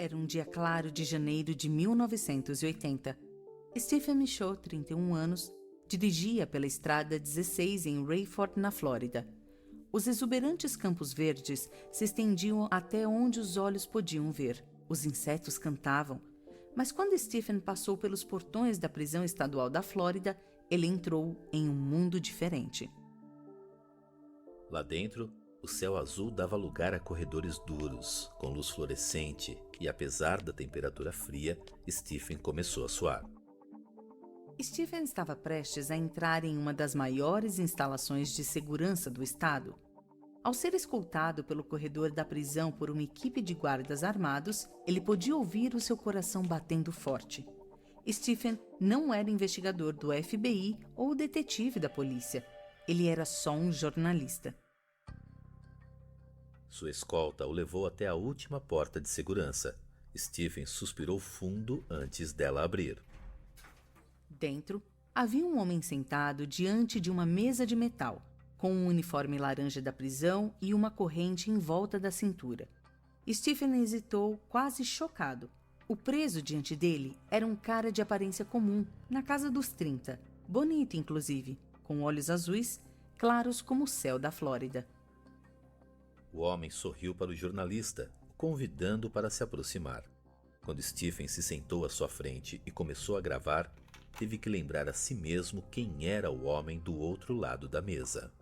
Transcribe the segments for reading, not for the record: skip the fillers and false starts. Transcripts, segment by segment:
Era um dia claro de janeiro de 1980. Stephen Michaud, 31 anos, dirigia pela estrada 16 em Rayford, na Flórida. Os exuberantes campos verdes se estendiam até onde os olhos podiam ver. Os insetos cantavam. Mas quando Stephen passou pelos portões da prisão estadual da Flórida, ele entrou em um mundo diferente. Lá dentro, o céu azul dava lugar a corredores duros, com luz fluorescente, e apesar da temperatura fria, Stephen começou a suar. Stephen estava prestes a entrar em uma das maiores instalações de segurança do estado. Ao ser escoltado pelo corredor da prisão por uma equipe de guardas armados, ele podia ouvir o seu coração batendo forte. Stephen não era investigador do FBI ou detetive da polícia. Ele era só um jornalista. Sua escolta o levou até a última porta de segurança. Stephen suspirou fundo antes dela abrir. Dentro, havia um homem sentado diante de uma mesa de metal, com um uniforme laranja da prisão e uma corrente em volta da cintura. Stephen hesitou, quase chocado. O preso diante dele era um cara de aparência comum, na casa dos 30, bonito inclusive, com olhos azuis, claros como o céu da Flórida. O homem sorriu para o jornalista, convidando-o para se aproximar. Quando Stephen se sentou à sua frente e começou a gravar, teve que lembrar a si mesmo quem era o homem do outro lado da mesa.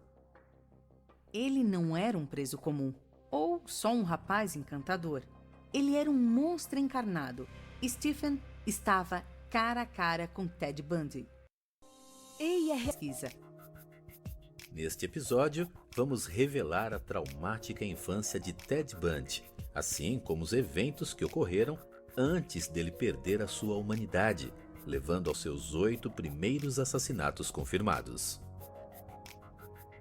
Ele não era um preso comum, ou só um rapaz encantador. Ele era um monstro encarnado. Stephen estava cara a cara com Ted Bundy. Ei, a pesquisa. Neste episódio, vamos revelar a traumática infância de Ted Bundy, assim como os eventos que ocorreram antes dele perder a sua humanidade, levando aos seus 8 primeiros assassinatos confirmados.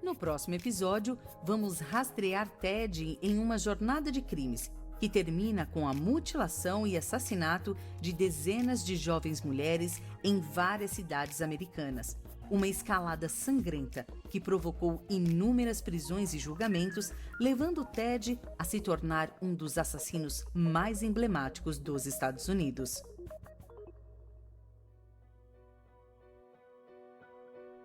No próximo episódio, vamos rastrear Ted em uma jornada de crimes que termina com a mutilação e assassinato de dezenas de jovens mulheres em várias cidades americanas. Uma escalada sangrenta que provocou inúmeras prisões e julgamentos, levando Ted a se tornar um dos assassinos mais emblemáticos dos Estados Unidos.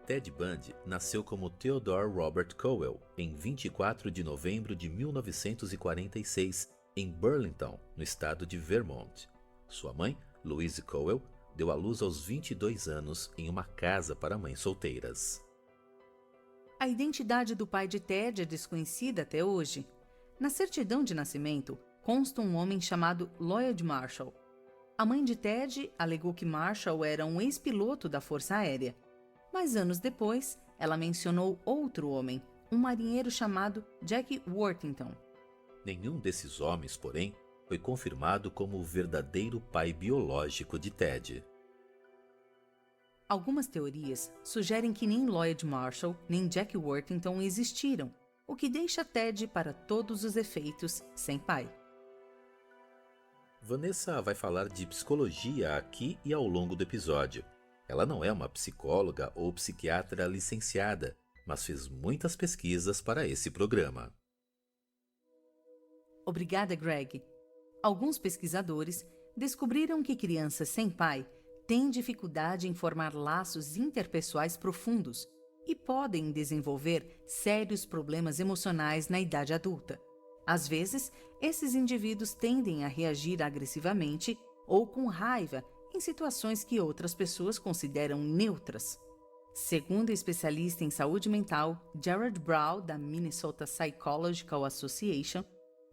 Ted Bundy nasceu como Theodore Robert Cowell em 24 de novembro de 1946, em Burlington, no estado de Vermont. Sua mãe, Louise Cowell, deu à luz aos 22 anos em uma casa para mães solteiras. A identidade do pai de Ted é desconhecida até hoje. Na certidão de nascimento, consta um homem chamado Lloyd Marshall. A mãe de Ted alegou que Marshall era um ex-piloto da Força Aérea. Mas anos depois, ela mencionou outro homem, um marinheiro chamado Jack Worthington. Nenhum desses homens, porém, foi confirmado como o verdadeiro pai biológico de Ted. Algumas teorias sugerem que nem Lloyd Marshall nem Jack Worthington existiram, o que deixa Ted, para todos os efeitos, sem pai. Vanessa vai falar de psicologia aqui e ao longo do episódio. Ela não é uma psicóloga ou psiquiatra licenciada, mas fez muitas pesquisas para esse programa. Obrigada, Greg. Alguns pesquisadores descobriram que crianças sem pai têm dificuldade em formar laços interpessoais profundos e podem desenvolver sérios problemas emocionais na idade adulta. Às vezes, esses indivíduos tendem a reagir agressivamente ou com raiva em situações que outras pessoas consideram neutras. Segundo o especialista em saúde mental Jared Brown, da Minnesota Psychological Association,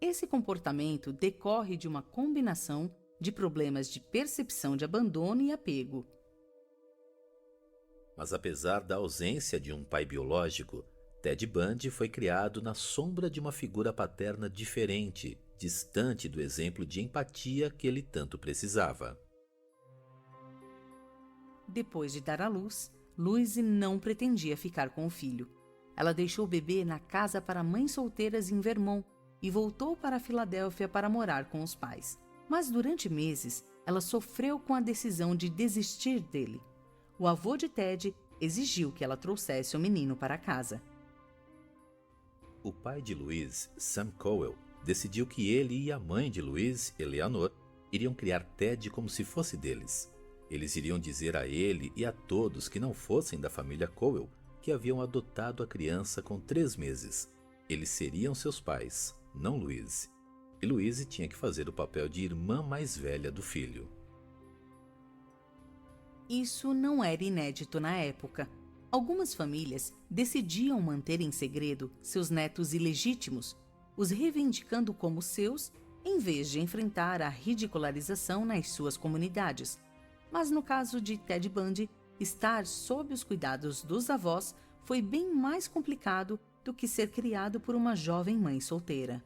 esse comportamento decorre de uma combinação de problemas de percepção de abandono e apego. Mas apesar da ausência de um pai biológico, Ted Bundy foi criado na sombra de uma figura paterna diferente, distante do exemplo de empatia que ele tanto precisava. Depois de dar à luz, Louise não pretendia ficar com o filho. Ela deixou o bebê na casa para mães solteiras em Vermont e voltou para a Filadélfia para morar com os pais. Mas durante meses, ela sofreu com a decisão de desistir dele. O avô de Ted exigiu que ela trouxesse o menino para casa. O pai de Louise, Sam Cowell, decidiu que ele e a mãe de Louise, Eleanor, iriam criar Ted como se fosse deles. Eles iriam dizer a ele e a todos que não fossem da família Cowell que haviam adotado a criança com 3 meses. Eles seriam seus pais, não Louise. E Louise tinha que fazer o papel de irmã mais velha do filho. Isso não era inédito na época. Algumas famílias decidiam manter em segredo seus netos ilegítimos, os reivindicando como seus, em vez de enfrentar a ridicularização nas suas comunidades. Mas no caso de Ted Bundy, estar sob os cuidados dos avós foi bem mais complicado do que ser criado por uma jovem mãe solteira.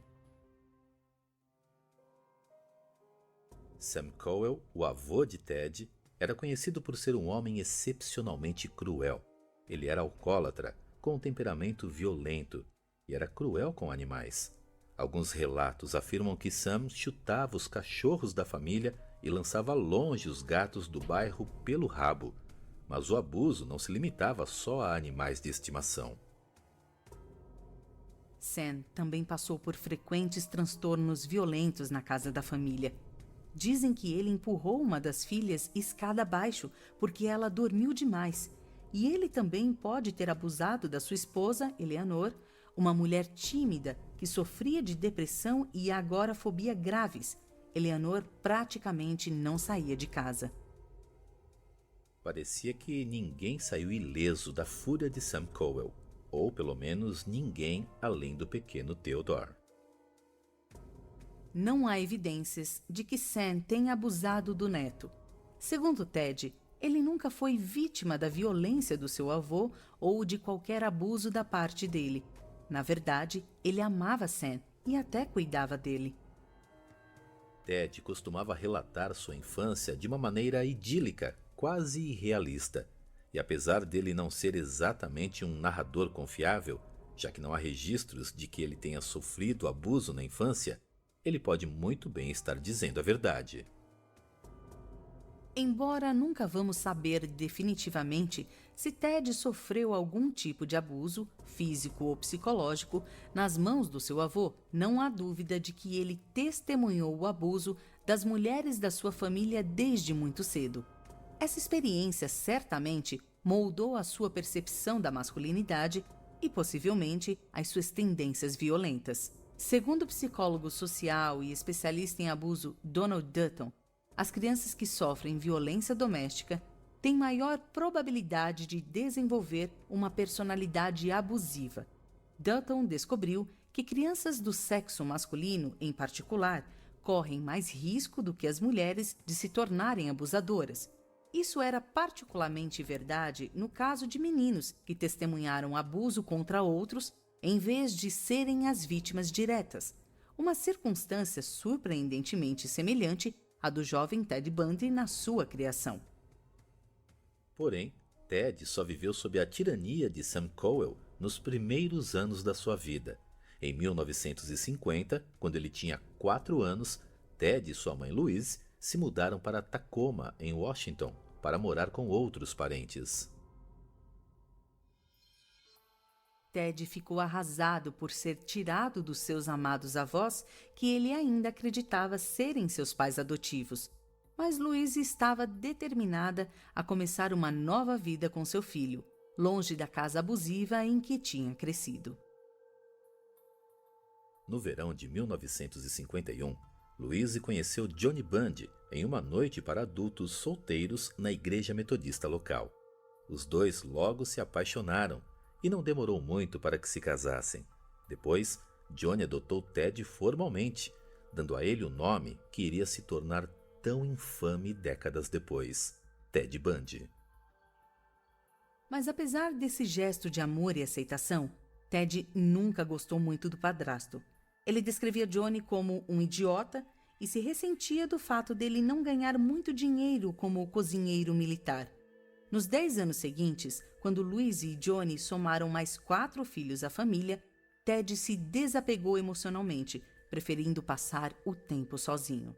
Sam Cowell, o avô de Ted, era conhecido por ser um homem excepcionalmente cruel. Ele era alcoólatra, com um temperamento violento, e era cruel com animais. Alguns relatos afirmam que Sam chutava os cachorros da família e lançava longe os gatos do bairro pelo rabo, mas o abuso não se limitava só a animais de estimação. Sam também passou por frequentes transtornos violentos na casa da família. Dizem que ele empurrou uma das filhas escada abaixo porque ela dormiu demais. E ele também pode ter abusado da sua esposa, Eleanor, uma mulher tímida que sofria de depressão e agorafobia graves. Eleanor praticamente não saía de casa. Parecia que ninguém saiu ileso da fúria de Sam Cowell, ou pelo menos ninguém além do pequeno Theodore. Não há evidências de que Sam tenha abusado do neto. Segundo Ted, ele nunca foi vítima da violência do seu avô ou de qualquer abuso da parte dele. Na verdade, ele amava Sam e até cuidava dele. Ted costumava relatar sua infância de uma maneira idílica, quase irrealista. E apesar dele não ser exatamente um narrador confiável, já que não há registros de que ele tenha sofrido abuso na infância, ele pode muito bem estar dizendo a verdade. Embora nunca vamos saber definitivamente se Ted sofreu algum tipo de abuso, físico ou psicológico, nas mãos do seu avô, não há dúvida de que ele testemunhou o abuso das mulheres da sua família desde muito cedo. Essa experiência certamente moldou a sua percepção da masculinidade e, possivelmente, as suas tendências violentas. Segundo o psicólogo social e especialista em abuso Donald Dutton, as crianças que sofrem violência doméstica têm maior probabilidade de desenvolver uma personalidade abusiva. Dutton descobriu que crianças do sexo masculino, em particular, correm mais risco do que as mulheres de se tornarem abusadoras. Isso era particularmente verdade no caso de meninos que testemunharam abuso contra outros em vez de serem as vítimas diretas, uma circunstância surpreendentemente semelhante à do jovem Ted Bundy na sua criação. Porém, Ted só viveu sob a tirania de Sam Cowell nos primeiros anos da sua vida. Em 1950, quando ele tinha 4 anos, Ted e sua mãe Louise se mudaram para Tacoma, em Washington, para morar com outros parentes. Ted ficou arrasado por ser tirado dos seus amados avós, que ele ainda acreditava serem seus pais adotivos. Mas Louise estava determinada a começar uma nova vida com seu filho, longe da casa abusiva em que tinha crescido. No verão de 1951, Louise conheceu Johnny Bundy em uma noite para adultos solteiros na igreja metodista local. Os dois logo se apaixonaram e não demorou muito para que se casassem. Depois, Johnny adotou Ted formalmente, dando a ele o nome que iria se tornar tão infame décadas depois, Ted Bundy. Mas apesar desse gesto de amor e aceitação, Ted nunca gostou muito do padrasto. Ele descrevia Johnny como um idiota e se ressentia do fato dele não ganhar muito dinheiro como cozinheiro militar. Nos 10 anos seguintes, quando Louise e Johnny somaram mais 4 filhos à família, Ted se desapegou emocionalmente, preferindo passar o tempo sozinho.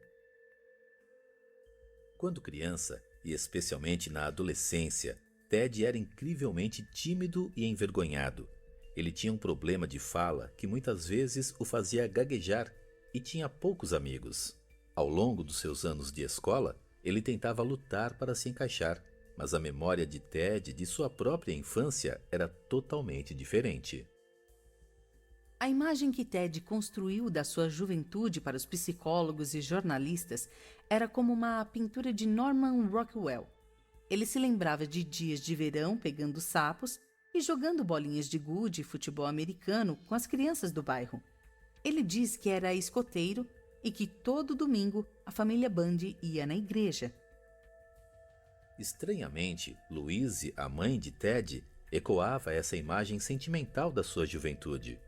Quando criança, e especialmente na adolescência, Ted era incrivelmente tímido e envergonhado. Ele tinha um problema de fala que muitas vezes o fazia gaguejar e tinha poucos amigos. Ao longo dos seus anos de escola, ele tentava lutar para se encaixar, mas a memória de Ted de sua própria infância era totalmente diferente. A imagem que Ted construiu da sua juventude para os psicólogos e jornalistas era como uma pintura de Norman Rockwell. Ele se lembrava de dias de verão pegando sapos e jogando bolinhas de gude e futebol americano com as crianças do bairro. Ele diz que era escoteiro e que todo domingo a família Bundy ia na igreja. Estranhamente, Louise, a mãe de Ted, ecoava essa imagem sentimental da sua juventude.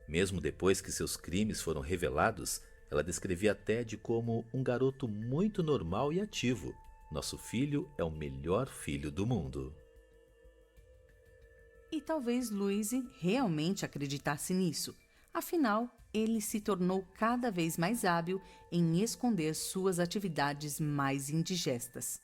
Mesmo depois que seus crimes foram revelados, ela descrevia Ted como um garoto muito normal e ativo. Nosso filho é o melhor filho do mundo. E talvez Louise realmente acreditasse nisso. Afinal, ele se tornou cada vez mais hábil em esconder suas atividades mais indigestas.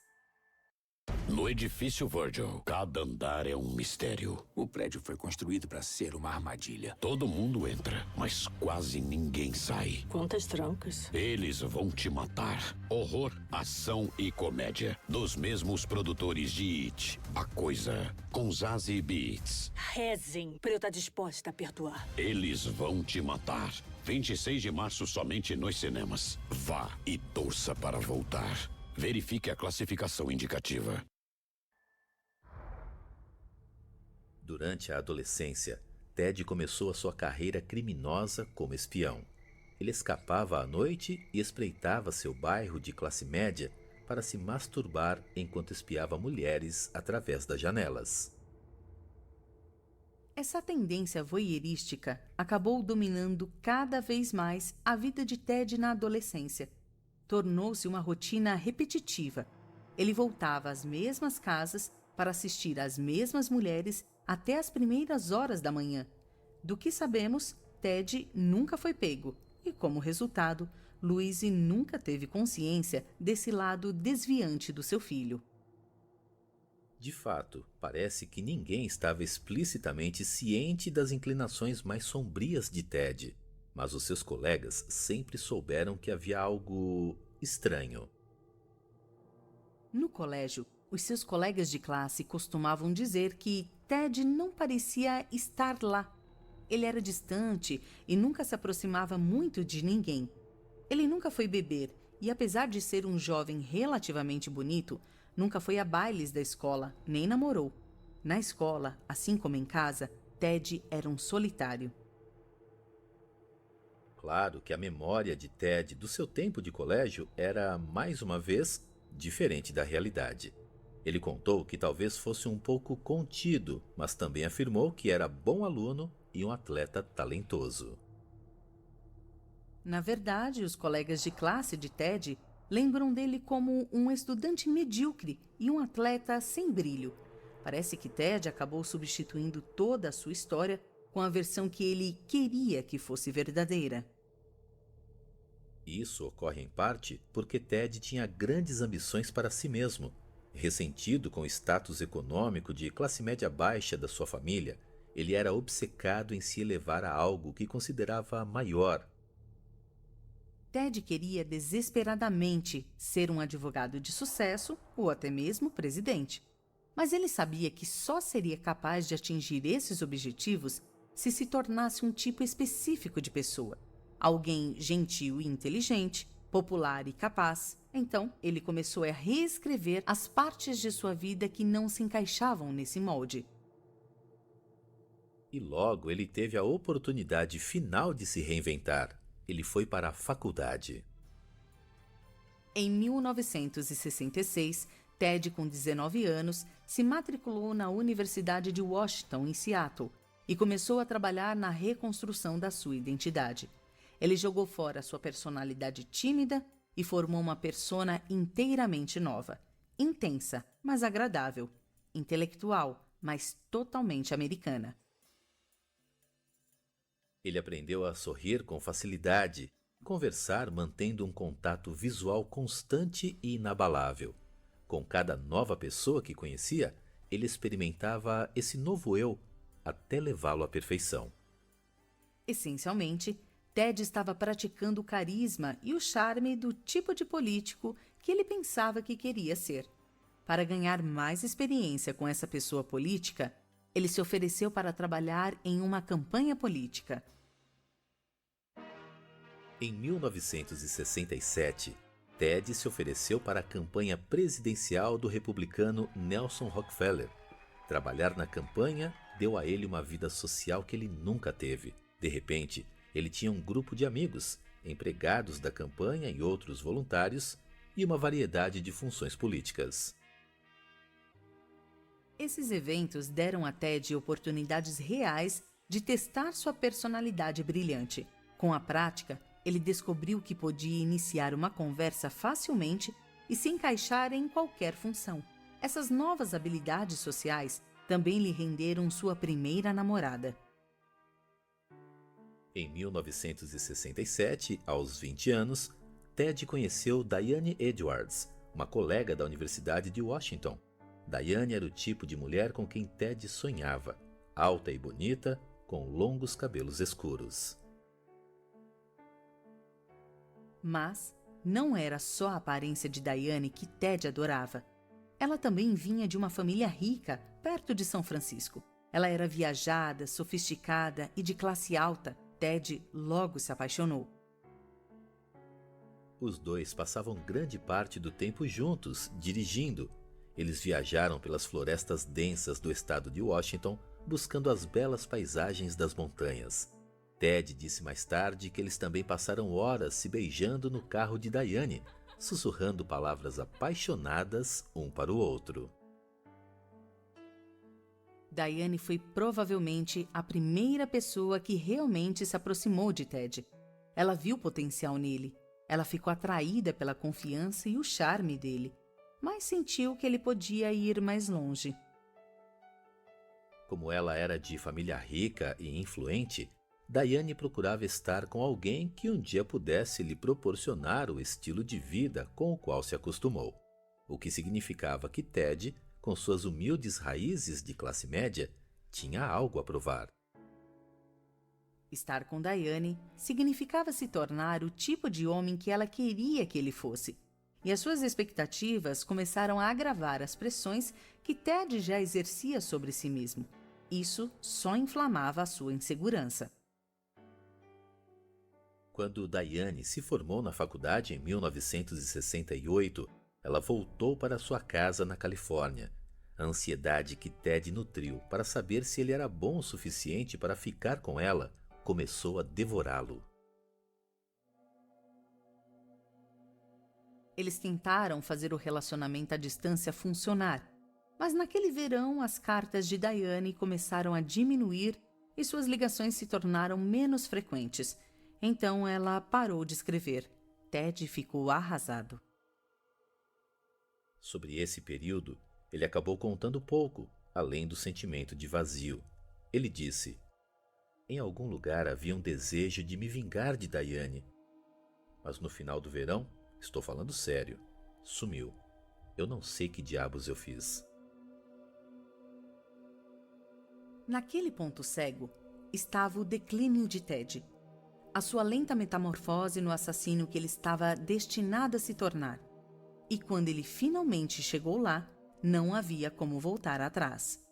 No edifício Virgil, cada andar é um mistério. O prédio foi construído para ser uma armadilha. Todo mundo entra, mas quase ninguém sai. Quantas trancas? Eles vão te matar. Horror, ação e comédia. Dos mesmos produtores de It, A Coisa, com Zazie Beetz. Rezem pra eu estar disposta a perdoar. Eles vão te matar. 26 de março somente nos cinemas. Vá e torça para voltar. Verifique a classificação indicativa. Durante a adolescência, Ted começou a sua carreira criminosa como espião. Ele escapava à noite e espreitava seu bairro de classe média para se masturbar enquanto espiava mulheres através das janelas. Essa tendência voyeurística acabou dominando cada vez mais a vida de Ted na adolescência. Tornou-se uma rotina repetitiva. Ele voltava às mesmas casas para assistir às mesmas mulheres até as primeiras horas da manhã. Do que sabemos, Ted nunca foi pego e, como resultado, Louise nunca teve consciência desse lado desviante do seu filho. De fato, parece que ninguém estava explicitamente ciente das inclinações mais sombrias de Ted, mas os seus colegas sempre souberam que havia algo estranho. No colégio, os seus colegas de classe costumavam dizer que Ted não parecia estar lá. Ele era distante e nunca se aproximava muito de ninguém. Ele nunca foi beber e, apesar de ser um jovem relativamente bonito, nunca foi a bailes da escola, nem namorou. Na escola, assim como em casa, Ted era um solitário. Claro que a memória de Ted do seu tempo de colégio era, mais uma vez, diferente da realidade. Ele contou que talvez fosse um pouco contido, mas também afirmou que era bom aluno e um atleta talentoso. Na verdade, os colegas de classe de Ted lembram dele como um estudante medíocre e um atleta sem brilho. Parece que Ted acabou substituindo toda a sua história com a versão que ele queria que fosse verdadeira. Isso ocorre em parte porque Ted tinha grandes ambições para si mesmo. Ressentido com o status econômico de classe média baixa da sua família, ele era obcecado em se elevar a algo que considerava maior. Ted queria desesperadamente ser um advogado de sucesso ou até mesmo presidente. Mas ele sabia que só seria capaz de atingir esses objetivos se tornasse um tipo específico de pessoa. Alguém gentil e inteligente, popular e capaz. Então, ele começou a reescrever as partes de sua vida que não se encaixavam nesse molde. E logo ele teve a oportunidade final de se reinventar. Ele foi para a faculdade. Em 1966, Ted, com 19 anos, se matriculou na Universidade de Washington, em Seattle, e começou a trabalhar na reconstrução da sua identidade. Ele jogou fora sua personalidade tímida e formou uma persona inteiramente nova, intensa, mas agradável, intelectual, mas totalmente americana. Ele aprendeu a sorrir com facilidade, conversar mantendo um contato visual constante e inabalável. Com cada nova pessoa que conhecia, ele experimentava esse novo eu até levá-lo à perfeição. Essencialmente, Ted estava praticando o carisma e o charme do tipo de político que ele pensava que queria ser. Para ganhar mais experiência com essa pessoa política, ele se ofereceu para trabalhar em uma campanha política. Em 1967, Ted se ofereceu para a campanha presidencial do republicano Nelson Rockefeller. Trabalhar na campanha deu a ele uma vida social que ele nunca teve. De repente, ele tinha um grupo de amigos, empregados da campanha e outros voluntários, e uma variedade de funções políticas. Esses eventos deram a Ted oportunidades reais de testar sua personalidade brilhante. Com a prática, ele descobriu que podia iniciar uma conversa facilmente e se encaixar em qualquer função. Essas novas habilidades sociais também lhe renderam sua primeira namorada. Em 1967, aos 20 anos, Ted conheceu Diane Edwards, uma colega da Universidade de Washington. Diane era o tipo de mulher com quem Ted sonhava, alta e bonita, com longos cabelos escuros. Mas não era só a aparência de Diane que Ted adorava. Ela também vinha de uma família rica, perto de São Francisco. Ela era viajada, sofisticada e de classe alta. Ted logo se apaixonou. Os dois passavam grande parte do tempo juntos, dirigindo. Eles viajaram pelas florestas densas do estado de Washington, buscando as belas paisagens das montanhas. Ted disse mais tarde que eles também passaram horas se beijando no carro de Diane, sussurrando palavras apaixonadas um para o outro. Diane foi provavelmente a primeira pessoa que realmente se aproximou de Ted. Ela viu potencial nele. Ela ficou atraída pela confiança e o charme dele, mas sentiu que ele podia ir mais longe. Como ela era de família rica e influente, Diane procurava estar com alguém que um dia pudesse lhe proporcionar o estilo de vida com o qual se acostumou, o que significava que Ted, com suas humildes raízes de classe média, tinha algo a provar. Estar com Diane significava se tornar o tipo de homem que ela queria que ele fosse, e as suas expectativas começaram a agravar as pressões que Ted já exercia sobre si mesmo. Isso só inflamava a sua insegurança. Quando Diane se formou na faculdade em 1968, ela voltou para sua casa na Califórnia. A ansiedade que Ted nutriu para saber se ele era bom o suficiente para ficar com ela começou a devorá-lo. Eles tentaram fazer o relacionamento à distância funcionar, mas naquele verão as cartas de Diane começaram a diminuir e suas ligações se tornaram menos frequentes. Então ela parou de escrever. Ted ficou arrasado. Sobre esse período, ele acabou contando pouco, além do sentimento de vazio. Ele disse: em algum lugar havia um desejo de me vingar de Diane. Mas no final do verão, estou falando sério, sumiu. Eu não sei que diabos eu fiz. Naquele ponto cego estava o declínio de Ted. A sua lenta metamorfose no assassino que ele estava destinado a se tornar. E quando ele finalmente chegou lá, não havia como voltar atrás.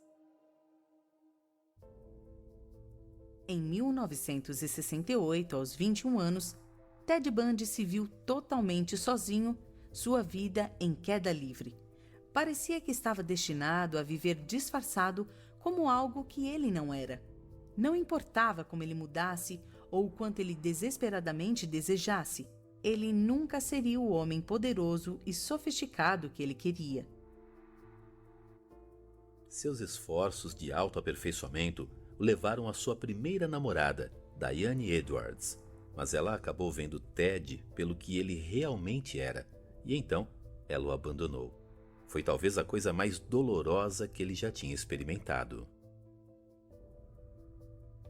Em 1968, aos 21 anos, Ted Bundy se viu totalmente sozinho, sua vida em queda livre. Parecia que estava destinado a viver disfarçado como algo que ele não era. Não importava como ele mudasse ou o quanto ele desesperadamente desejasse, ele nunca seria o homem poderoso e sofisticado que ele queria. Seus esforços de autoaperfeiçoamento o levaram à sua primeira namorada, Diane Edwards, mas ela acabou vendo Ted pelo que ele realmente era, e então ela o abandonou. Foi talvez a coisa mais dolorosa que ele já tinha experimentado.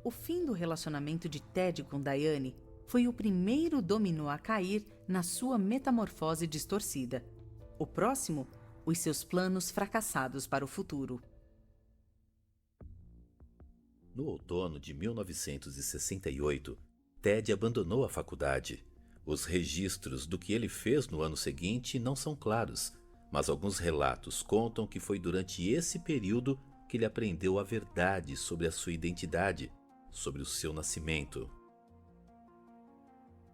O fim do relacionamento de Ted com Diane foi o primeiro dominó a cair na sua metamorfose distorcida. O próximo, os seus planos fracassados para o futuro. No outono de 1968, Ted abandonou a faculdade. Os registros do que ele fez no ano seguinte não são claros, mas alguns relatos contam que foi durante esse período que ele aprendeu a verdade sobre a sua identidade, sobre o seu nascimento.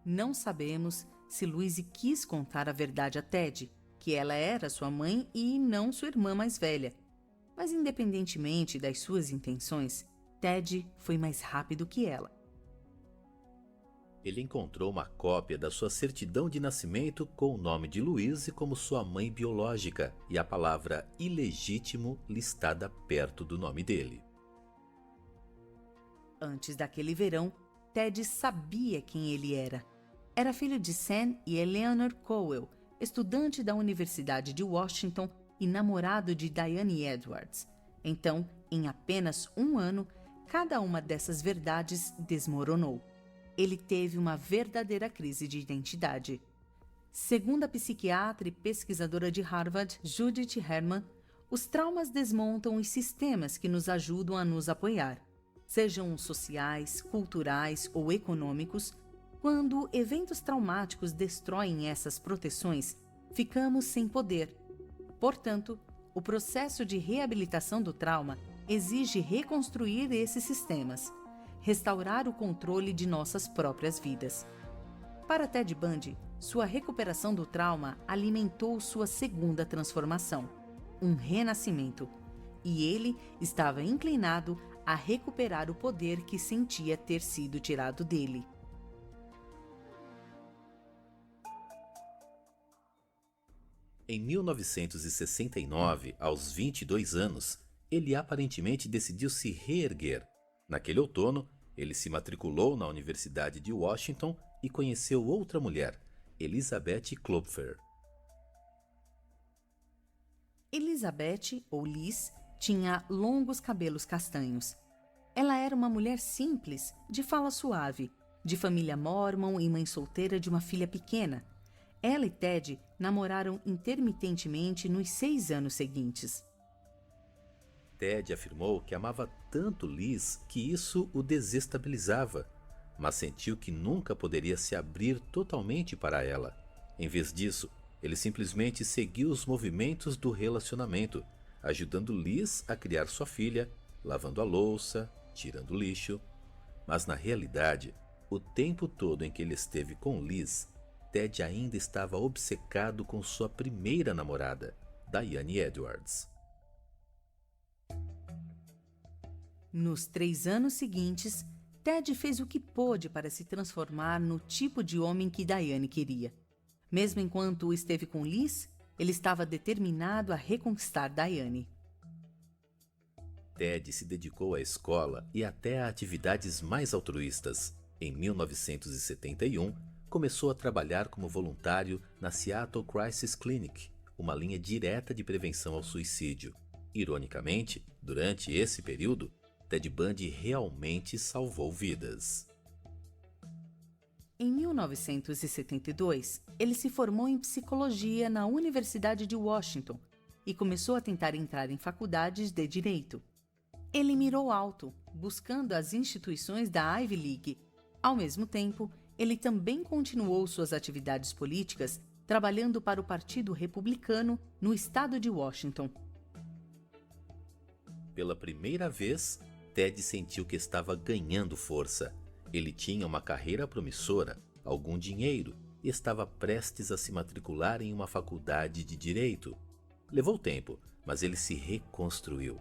Não sabemos se Louise quis contar a verdade a Ted, que ela era sua mãe e não sua irmã mais velha. Mas independentemente das suas intenções, Ted foi mais rápido que ela. Ele encontrou uma cópia da sua certidão de nascimento com o nome de Louise como sua mãe biológica e a palavra ilegítimo listada perto do nome dele. Antes daquele verão, Ted sabia quem ele era. Era filho de Sam e Eleanor Cowell, estudante da Universidade de Washington e namorado de Diane Edwards. Então, em apenas um ano, cada uma dessas verdades desmoronou. Ele teve uma verdadeira crise de identidade. Segundo a psiquiatra e pesquisadora de Harvard, Judith Herman, os traumas desmontam os sistemas que nos ajudam a nos apoiar, sejam sociais, culturais ou econômicos. Quando eventos traumáticos destroem essas proteções, ficamos sem poder. Portanto, o processo de reabilitação do trauma exige reconstruir esses sistemas, restaurar o controle de nossas próprias vidas. Para Ted Bundy, sua recuperação do trauma alimentou sua segunda transformação, um renascimento, e ele estava inclinado a recuperar o poder que sentia ter sido tirado dele. Em 1969, aos 22 anos, ele aparentemente decidiu se reerguer. Naquele outono, ele se matriculou na Universidade de Washington e conheceu outra mulher, Elizabeth Klopfer. Elizabeth, ou Liz, tinha longos cabelos castanhos. Ela era uma mulher simples, de fala suave, de família mórmon e mãe solteira de uma filha pequena. Ela e Ted namoraram intermitentemente nos 6 anos seguintes. Ted afirmou que amava tanto Liz que isso o desestabilizava, mas sentiu que nunca poderia se abrir totalmente para ela. Em vez disso, ele simplesmente seguiu os movimentos do relacionamento, ajudando Liz a criar sua filha, lavando a louça, tirando o lixo. Mas na realidade, o tempo todo em que ele esteve com Liz, Ted ainda estava obcecado com sua primeira namorada, Diane Edwards. Nos 3 anos seguintes, Ted fez o que pôde para se transformar no tipo de homem que Diane queria. Mesmo enquanto esteve com Liz, ele estava determinado a reconquistar Diane. Ted se dedicou à escola e até a atividades mais altruístas. Em 1971, começou a trabalhar como voluntário na Seattle Crisis Clinic, uma linha direta de prevenção ao suicídio. Ironicamente, durante esse período, Ted Bundy realmente salvou vidas. Em 1972, ele se formou em psicologia na Universidade de Washington e começou a tentar entrar em faculdades de direito. Ele mirou alto, buscando as instituições da Ivy League. Ao mesmo tempo, ele também continuou suas atividades políticas, trabalhando para o Partido Republicano no estado de Washington. Pela primeira vez, Ted sentiu que estava ganhando força. Ele tinha uma carreira promissora, algum dinheiro e estava prestes a se matricular em uma faculdade de direito. Levou tempo, mas ele se reconstruiu.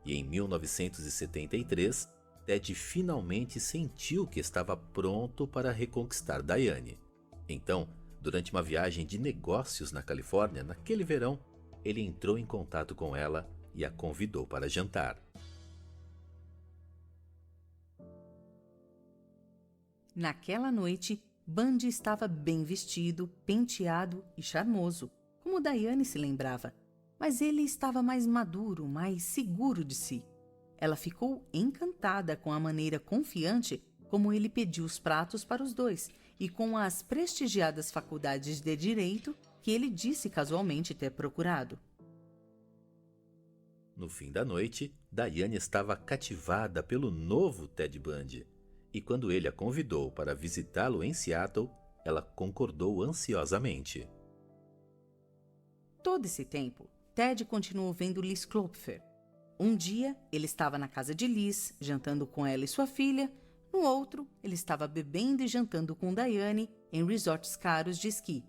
E em 1973, Ted finalmente sentiu que estava pronto para reconquistar Diane. Então, durante uma viagem de negócios na Califórnia, naquele verão, ele entrou em contato com ela e a convidou para jantar. Naquela noite, Bundy estava bem vestido, penteado e charmoso, como Diane se lembrava. Mas ele estava mais maduro, mais seguro de si. Ela ficou encantada com a maneira confiante como ele pediu os pratos para os dois e com as prestigiadas faculdades de direito que ele disse casualmente ter procurado. No fim da noite, Diane estava cativada pelo novo Ted Bundy. e quando ele a convidou para visitá-lo em Seattle, ela concordou ansiosamente. Todo esse tempo, Ted continuou vendo Liz Klopfer. Um dia, ele estava na casa de Liz, jantando com ela e sua filha. No outro, ele estava bebendo e jantando com Diane em resorts caros de esqui.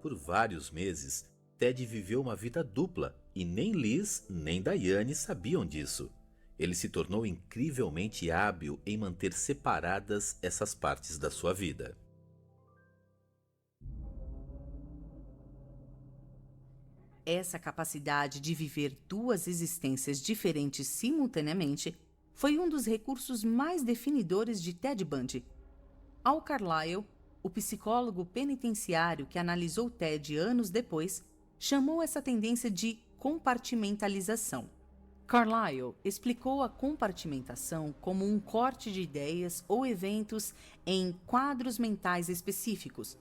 Por vários meses, Ted viveu uma vida dupla e nem Liz nem Diane sabiam disso. Ele se tornou incrivelmente hábil em manter separadas essas partes da sua vida. Essa capacidade de viver duas existências diferentes simultaneamente foi um dos recursos mais definidores de Ted Bundy. Al Carlyle, o psicólogo penitenciário que analisou Ted anos depois, chamou essa tendência de compartimentalização. Carlyle explicou a compartimentação como um corte de ideias ou eventos em quadros mentais específicos.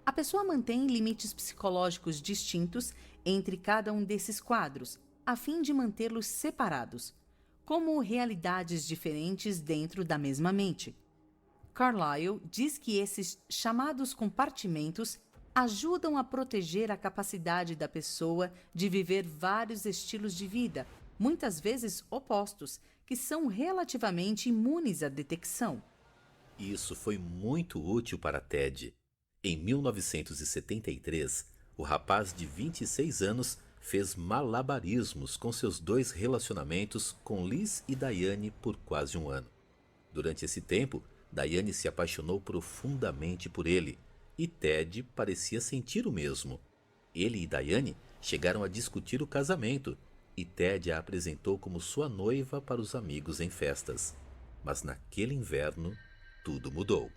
A pessoa mantém limites psicológicos distintos entre cada um desses quadros, a fim de mantê-los separados, como realidades diferentes dentro da mesma mente. Carlyle diz que esses chamados compartimentos ajudam a proteger a capacidade da pessoa de viver vários estilos de vida, muitas vezes opostos, que são relativamente imunes à detecção. Isso foi muito útil para Ted. Em 1973, o rapaz de 26 anos fez malabarismos com seus dois relacionamentos com Liz e Diane por quase um ano. Durante esse tempo, Diane se apaixonou profundamente por ele, e Ted parecia sentir o mesmo. Ele e Diane chegaram a discutir o casamento, e Ted a apresentou como sua noiva para os amigos em festas. Mas naquele inverno, tudo mudou.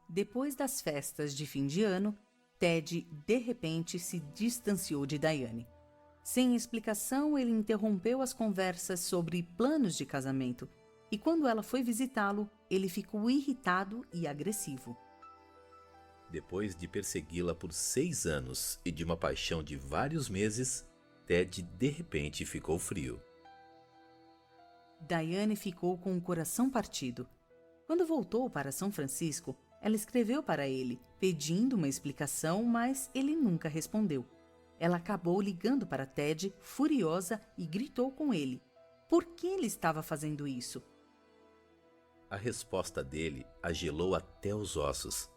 Depois das festas de fim de ano, Ted, de repente, se distanciou de Diane. Sem explicação, ele interrompeu as conversas sobre planos de casamento, e quando ela foi visitá-lo, ele ficou irritado e agressivo. Depois de persegui-la por 6 anos e de uma paixão de vários meses, Ted de repente ficou frio. Diane ficou com o coração partido. Quando voltou para São Francisco, ela escreveu para ele, pedindo uma explicação, mas ele nunca respondeu. Ela acabou ligando para Ted, furiosa, e gritou com ele. Por que ele estava fazendo isso? A resposta dele a gelou até os ossos.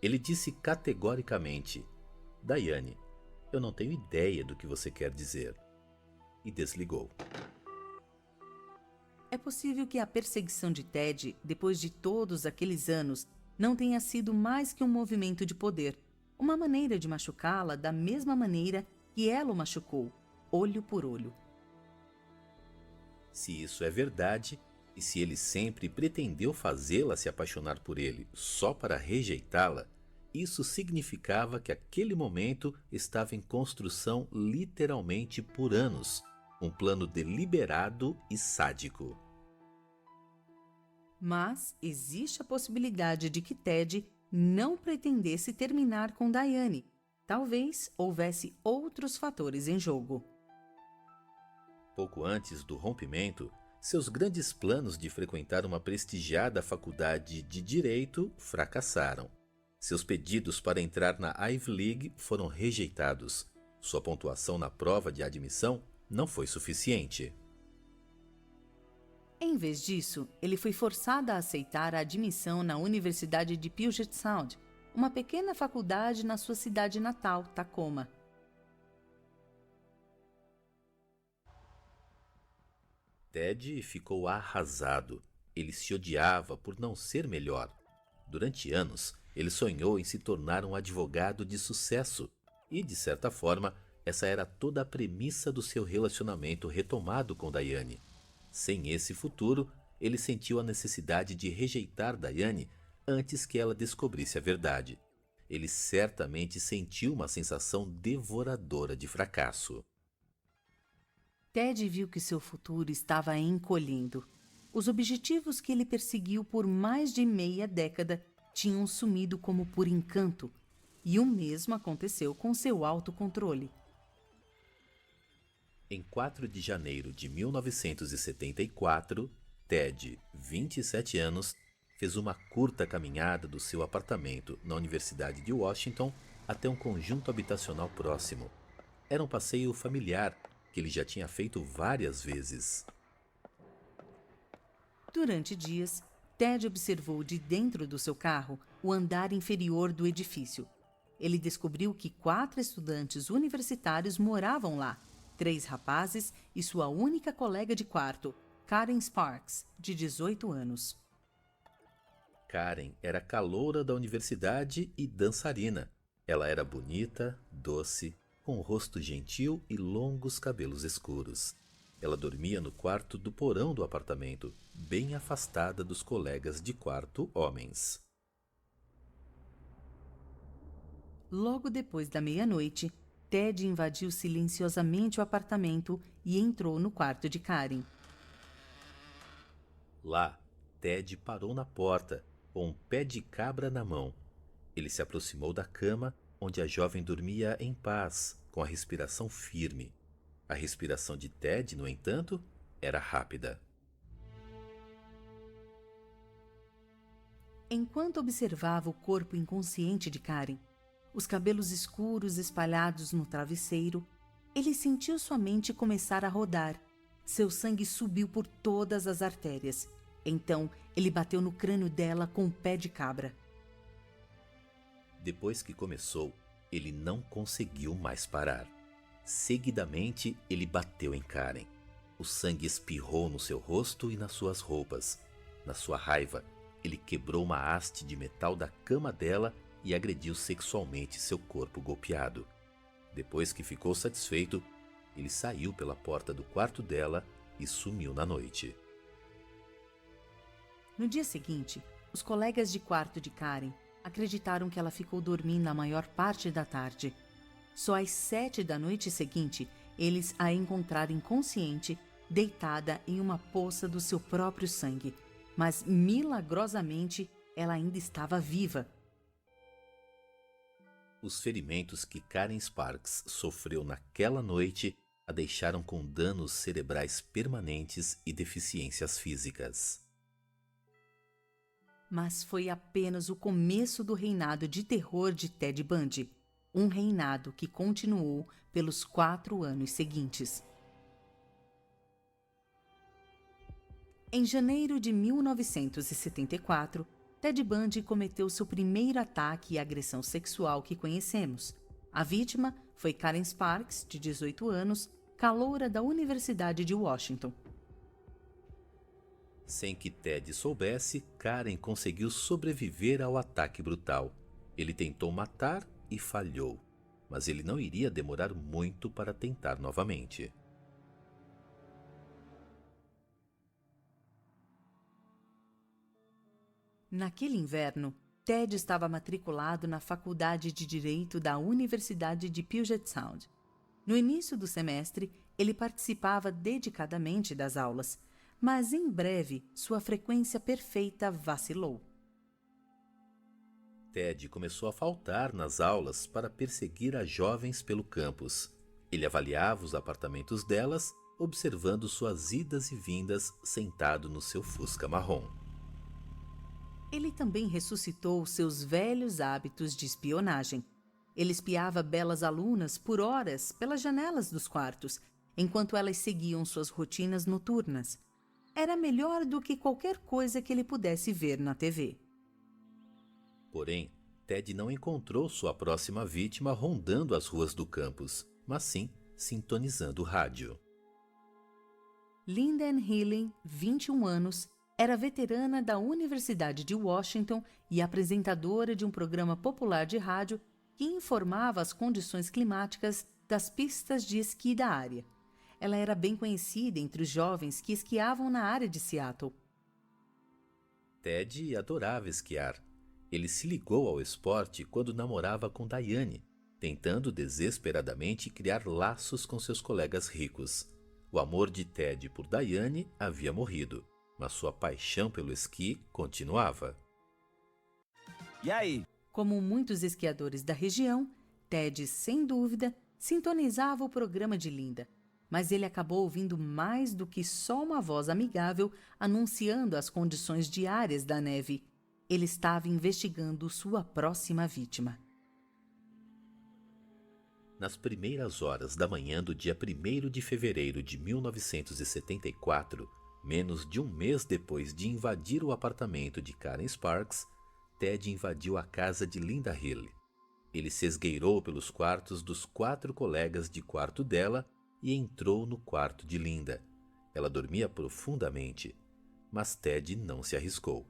Ele disse categoricamente: Diane, eu não tenho ideia do que você quer dizer. E desligou. É possível que a perseguição de Ted, depois de todos aqueles anos, não tenha sido mais que um movimento de poder, uma maneira de machucá-la da mesma maneira que ela o machucou, olho por olho. Se isso é verdade, e se ele sempre pretendeu fazê-la se apaixonar por ele só para rejeitá-la, isso significava que aquele momento estava em construção literalmente por anos, um plano deliberado e sádico. Mas existe a possibilidade de que Ted não pretendesse terminar com Diane. Talvez houvesse outros fatores em jogo. Pouco antes do rompimento, seus grandes planos de frequentar uma prestigiada faculdade de direito fracassaram. Seus pedidos para entrar na Ivy League foram rejeitados. Sua pontuação na prova de admissão não foi suficiente. Em vez disso, ele foi forçado a aceitar a admissão na Universidade de Puget Sound, uma pequena faculdade na sua cidade natal, Tacoma. Ted ficou arrasado. Ele se odiava por não ser melhor. Durante anos, ele sonhou em se tornar um advogado de sucesso e, de certa forma, essa era toda a premissa do seu relacionamento retomado com Diane. Sem esse futuro, ele sentiu a necessidade de rejeitar Diane antes que ela descobrisse a verdade. Ele certamente sentiu uma sensação devoradora de fracasso. Ted viu que seu futuro estava encolhendo. Os objetivos que ele perseguiu por mais de meia década tinham sumido como por encanto, e o mesmo aconteceu com seu autocontrole. Em 4 de janeiro de 1974, Ted, 27 anos, fez uma curta caminhada do seu apartamento na Universidade de Washington até um conjunto habitacional próximo. Era um passeio familiar que ele já tinha feito várias vezes. Durante dias, Ted observou de dentro do seu carro o andar inferior do edifício. Ele descobriu que 4 estudantes universitários moravam lá, 3 rapazes e sua única colega de quarto, Karen Sparks, de 18 anos. Karen era caloura da universidade e dançarina. Ela era bonita, doce, com um rosto gentil e longos cabelos escuros. Ela dormia no quarto do porão do apartamento, bem afastada dos colegas de quarto homens. Logo depois da meia-noite, Ted invadiu silenciosamente o apartamento e entrou no quarto de Karen. Lá, Ted parou na porta, com um pé de cabra na mão. Ele se aproximou da cama, onde a jovem dormia em paz, com a respiração firme. A respiração de Ted, no entanto, era rápida. Enquanto observava o corpo inconsciente de Karen, os cabelos escuros espalhados no travesseiro, ele sentiu sua mente começar a rodar. Seu sangue subiu por todas as artérias. Então, ele bateu no crânio dela com um pé de cabra. Depois que começou, ele não conseguiu mais parar. Seguidamente, ele bateu em Karen. O sangue espirrou no seu rosto e nas suas roupas. Na sua raiva, ele quebrou uma haste de metal da cama dela e agrediu sexualmente seu corpo golpeado. Depois que ficou satisfeito, ele saiu pela porta do quarto dela e sumiu na noite. No dia seguinte, os colegas de quarto de Karen acreditaram que ela ficou dormindo a maior parte da tarde. Só às 7 da noite seguinte, eles a encontraram inconsciente, deitada em uma poça do seu próprio sangue. Mas, milagrosamente, ela ainda estava viva. Os ferimentos que Karen Sparks sofreu naquela noite a deixaram com danos cerebrais permanentes e deficiências físicas. Mas foi apenas o começo do reinado de terror de Ted Bundy, um reinado que continuou pelos 4 anos seguintes. Em janeiro de 1974, Ted Bundy cometeu seu primeiro ataque e agressão sexual que conhecemos. A vítima foi Karen Sparks, de 18 anos, caloura da Universidade de Washington. Sem que Ted soubesse, Karen conseguiu sobreviver ao ataque brutal. Ele tentou matar e falhou, mas ele não iria demorar muito para tentar novamente. Naquele inverno, Ted estava matriculado na Faculdade de Direito da Universidade de Puget Sound. No início do semestre, ele participava dedicadamente das aulas, mas em breve sua frequência perfeita vacilou. Ted começou a faltar nas aulas para perseguir as jovens pelo campus. Ele avaliava os apartamentos delas, observando suas idas e vindas sentado no seu Fusca marrom. Ele também ressuscitou seus velhos hábitos de espionagem. Ele espiava belas alunas por horas pelas janelas dos quartos, enquanto elas seguiam suas rotinas noturnas. Era melhor do que qualquer coisa que ele pudesse ver na TV. Porém, Ted não encontrou sua próxima vítima rondando as ruas do campus, mas sim sintonizando o rádio. Linden Healing, 21 anos, era veterana da Universidade de Washington e apresentadora de um programa popular de rádio que informava as condições climáticas das pistas de esqui da área. Ela era bem conhecida entre os jovens que esquiavam na área de Seattle. Ted adorava esquiar. Ele se ligou ao esporte quando namorava com Diane, tentando desesperadamente criar laços com seus colegas ricos. O amor de Ted por Diane havia morrido, mas sua paixão pelo esqui continuava. E aí? Como muitos esquiadores da região, Ted, sem dúvida, sintonizava o programa de Linda. mas ele acabou ouvindo mais do que só uma voz amigável anunciando as condições diárias da neve. Ele estava investigando sua próxima vítima. Nas primeiras horas da manhã do dia 1º de fevereiro de 1974, menos de um mês depois de invadir o apartamento de Karen Sparks, Ted invadiu a casa de Linda Healy. Ele se esgueirou pelos quartos dos 4 colegas de quarto dela e entrou no quarto de Linda. Ela dormia profundamente, mas Ted não se arriscou.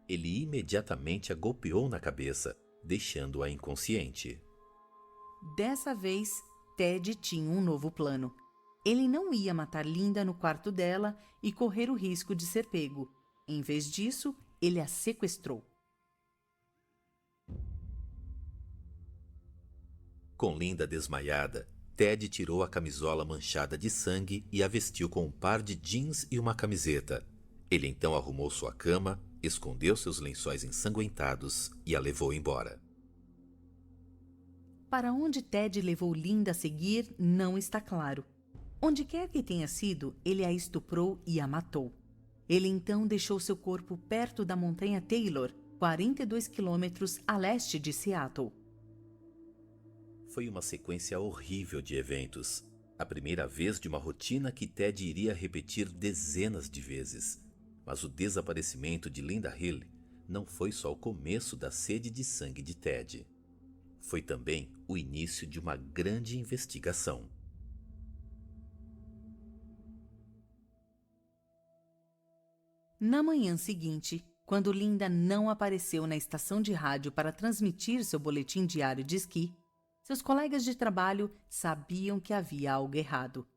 Ele imediatamente a golpeou na cabeça, deixando-a inconsciente. Dessa vez, Ted tinha um novo plano. Ele não ia matar Linda no quarto dela e correr o risco de ser pego. Em vez disso, ele a sequestrou. Com Linda desmaiada, Ted tirou a camisola manchada de sangue e a vestiu com um par de jeans e uma camiseta. Ele então arrumou sua cama, escondeu seus lençóis ensanguentados e a levou embora. Para onde Ted levou Linda a seguir, não está claro. Onde quer que tenha sido, ele a estuprou e a matou. Ele então deixou seu corpo perto da montanha Taylor, 42 quilômetros a leste de Seattle. Foi uma sequência horrível de eventos. A primeira vez de uma rotina que Ted iria repetir dezenas de vezes. Mas o desaparecimento de Linda Healy não foi só o começo da sede de sangue de Ted. Foi também o início de uma grande investigação. Na manhã seguinte, quando Linda não apareceu na estação de rádio para transmitir seu boletim diário de esqui, seus colegas de trabalho sabiam que havia algo errado.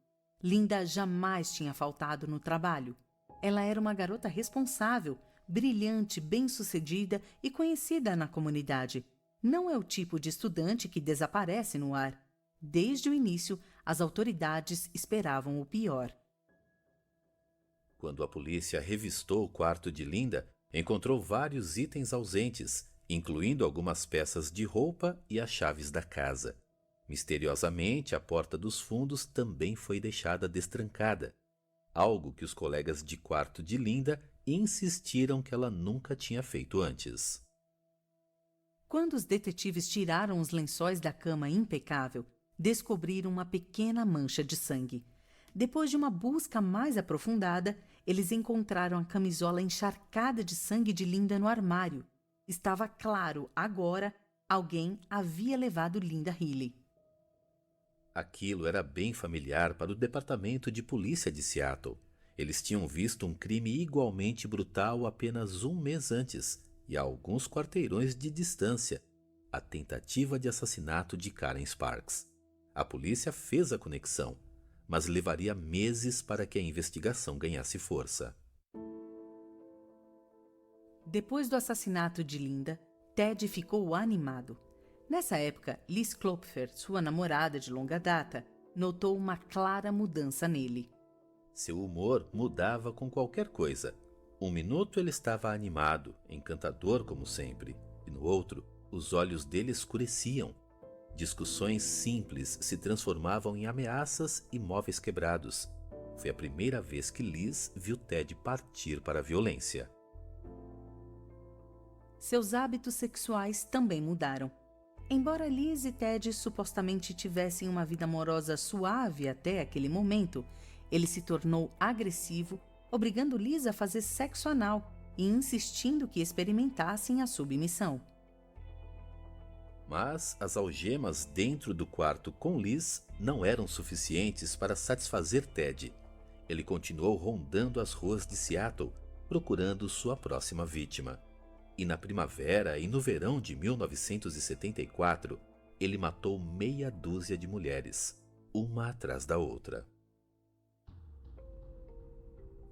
Linda jamais tinha faltado no trabalho. Ela era uma garota responsável, brilhante, bem-sucedida e conhecida na comunidade. Não é o tipo de estudante que desaparece no ar. Desde o início, as autoridades esperavam o pior. Quando a polícia revistou o quarto de Linda, encontrou vários itens ausentes, incluindo algumas peças de roupa e as chaves da casa. Misteriosamente, a porta dos fundos também foi deixada destrancada, algo que os colegas de quarto de Linda insistiram que ela nunca tinha feito antes. Quando os detetives tiraram os lençóis da cama impecável, descobriram uma pequena mancha de sangue. Depois de uma busca mais aprofundada, eles encontraram a camisola encharcada de sangue de Linda no armário. Estava claro, agora, alguém havia levado Linda Healy. Aquilo era bem familiar para o departamento de polícia de Seattle. Eles tinham visto um crime igualmente brutal apenas um mês antes e a alguns quarteirões de distância, a tentativa de assassinato de Karen Sparks. A polícia fez a conexão, mas levaria meses para que a investigação ganhasse força. Depois do assassinato de Linda, Ted ficou animado. Nessa época, Liz Klopfer, sua namorada de longa data, notou uma clara mudança nele. Seu humor mudava com qualquer coisa. Um minuto ele estava animado, encantador como sempre, e no outro, os olhos dele escureciam. Discussões simples se transformavam em ameaças e móveis quebrados. Foi a primeira vez que Liz viu Ted partir para a violência. Seus hábitos sexuais também mudaram. Embora Liz e Ted supostamente tivessem uma vida amorosa suave até aquele momento, ele se tornou agressivo, obrigando Liz a fazer sexo anal e insistindo que experimentassem a submissão. Mas as algemas dentro do quarto com Liz não eram suficientes para satisfazer Ted. Ele continuou rondando as ruas de Seattle, procurando sua próxima vítima. E na primavera e no verão de 1974, ele matou meia dúzia de mulheres, uma atrás da outra.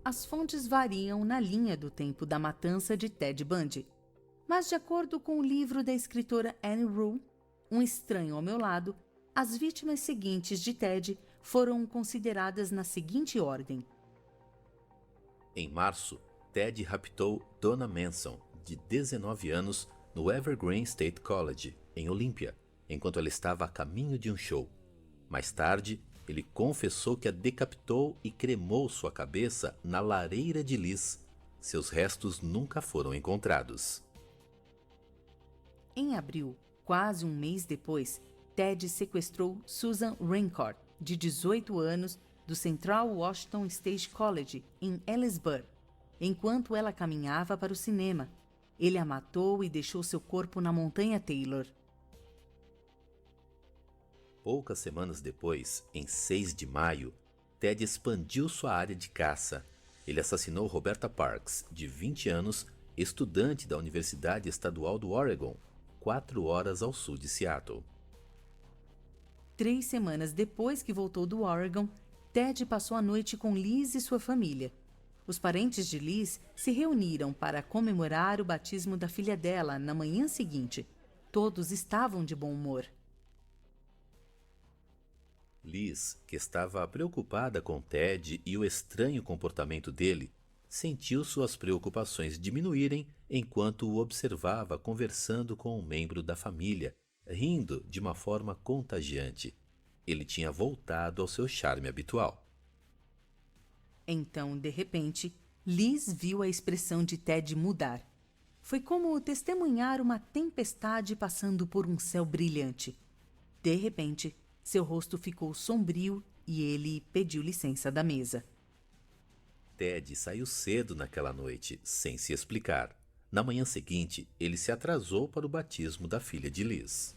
As fontes variam na linha do tempo da matança de Ted Bundy, mas de acordo com o livro da escritora Anne Rule, Um Estranho ao Meu Lado, as vítimas seguintes de Ted foram consideradas na seguinte ordem. Em março, Ted raptou Donna Manson, de 19 anos, no Evergreen State College, em Olímpia, enquanto ela estava a caminho de um show. Mais tarde, ele confessou que a decapitou e cremou sua cabeça na lareira de Liz. Seus restos nunca foram encontrados. Em abril, quase um mês depois, Ted sequestrou Susan Rancourt, de 18 anos, do Central Washington State College, em Ellisburg, enquanto ela caminhava para o cinema. Ele a matou e deixou seu corpo na Montanha Taylor. Poucas semanas depois, em 6 de maio, Ted expandiu sua área de caça. Ele assassinou Roberta Parks, de 20 anos, estudante da Universidade Estadual do Oregon, 4 horas ao sul de Seattle. 3 semanas depois que voltou do Oregon, Ted passou a noite com Liz e sua família. Os parentes de Liz se reuniram para comemorar o batismo da filha dela na manhã seguinte. Todos estavam de bom humor. Liz, que estava preocupada com Ted e o estranho comportamento dele, sentiu suas preocupações diminuírem enquanto o observava conversando com um membro da família, rindo de uma forma contagiante. Ele tinha voltado ao seu charme habitual. Então, de repente, Liz viu a expressão de Ted mudar. Foi como testemunhar uma tempestade passando por um céu brilhante. De repente, seu rosto ficou sombrio e ele pediu licença da mesa. Ted saiu cedo naquela noite, sem se explicar. Na manhã seguinte, ele se atrasou para o batismo da filha de Liz.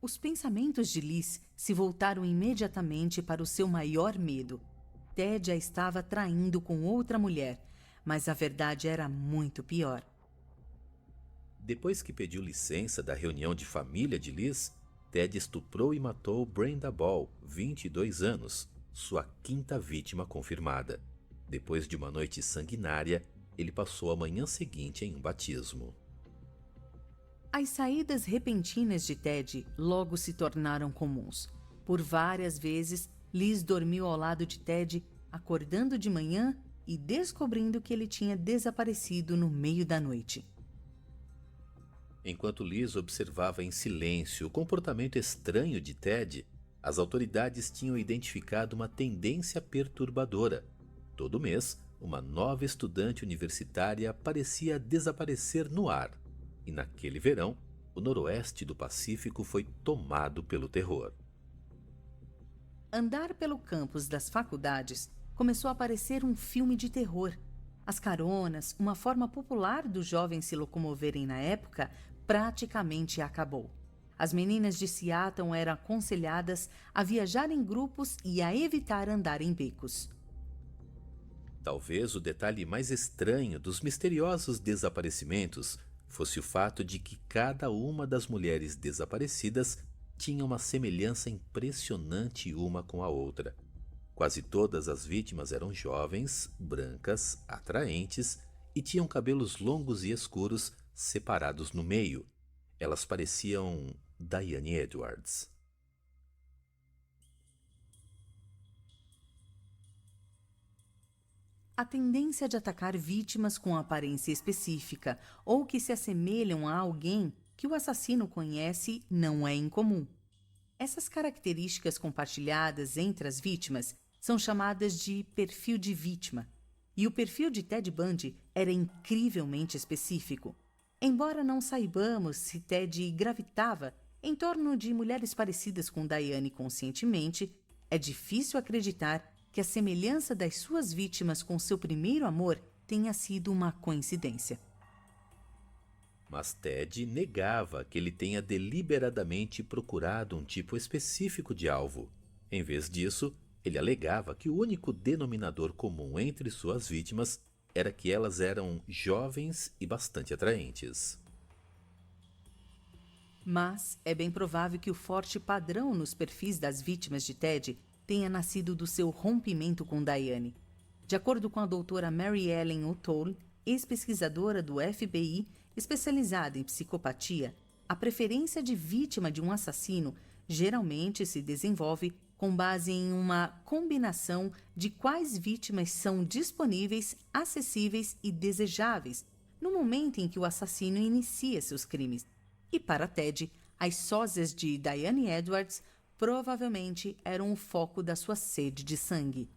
Os pensamentos de Liz se voltaram imediatamente para o seu maior medo. Ted a estava traindo com outra mulher, mas a verdade era muito pior. Depois que pediu licença da reunião de família de Liz, Ted estuprou e matou Brenda Ball, 22 anos, sua 5ª vítima confirmada. Depois de uma noite sanguinária, ele passou a manhã seguinte em um batismo. As saídas repentinas de Ted logo se tornaram comuns. Por várias vezes, Liz dormiu ao lado de Ted, acordando de manhã e descobrindo que ele tinha desaparecido no meio da noite. Enquanto Liz observava em silêncio o comportamento estranho de Ted, as autoridades tinham identificado uma tendência perturbadora. Todo mês, uma nova estudante universitária parecia desaparecer no ar. E naquele verão, o noroeste do Pacífico foi tomado pelo terror. Andar pelo campus das faculdades começou a parecer um filme de terror. As caronas, uma forma popular dos jovens se locomoverem na época, praticamente acabou. As meninas de Seattle eram aconselhadas a viajar em grupos e a evitar andar em becos. Talvez o detalhe mais estranho dos misteriosos desaparecimentos fosse o fato de que cada uma das mulheres desaparecidas tinha uma semelhança impressionante uma com a outra. Quase todas as vítimas eram jovens, brancas, atraentes e tinham cabelos longos e escuros separados no meio. Elas pareciam Diane Edwards. A tendência de atacar vítimas com aparência específica ou que se assemelham a alguém que o assassino conhece não é incomum. Essas características compartilhadas entre as vítimas são chamadas de perfil de vítima. E o perfil de Ted Bundy era incrivelmente específico. Embora não saibamos se Ted gravitava em torno de mulheres parecidas com Diane conscientemente, é difícil acreditar que a semelhança das suas vítimas com seu primeiro amor tenha sido uma coincidência. Mas Ted negava que ele tenha deliberadamente procurado um tipo específico de alvo. Em vez disso, ele alegava que o único denominador comum entre suas vítimas era que elas eram jovens e bastante atraentes. Mas é bem provável que o forte padrão nos perfis das vítimas de Ted tenha nascido do seu rompimento com Diane. De acordo com a doutora Mary Ellen O'Toole, ex-pesquisadora do FBI, especializada em psicopatia, a preferência de vítima de um assassino geralmente se desenvolve com base em uma combinação de quais vítimas são disponíveis, acessíveis e desejáveis no momento em que o assassino inicia seus crimes. E para Ted, As sósias de Diane Edwards provavelmente eram o foco da sua sede de sangue.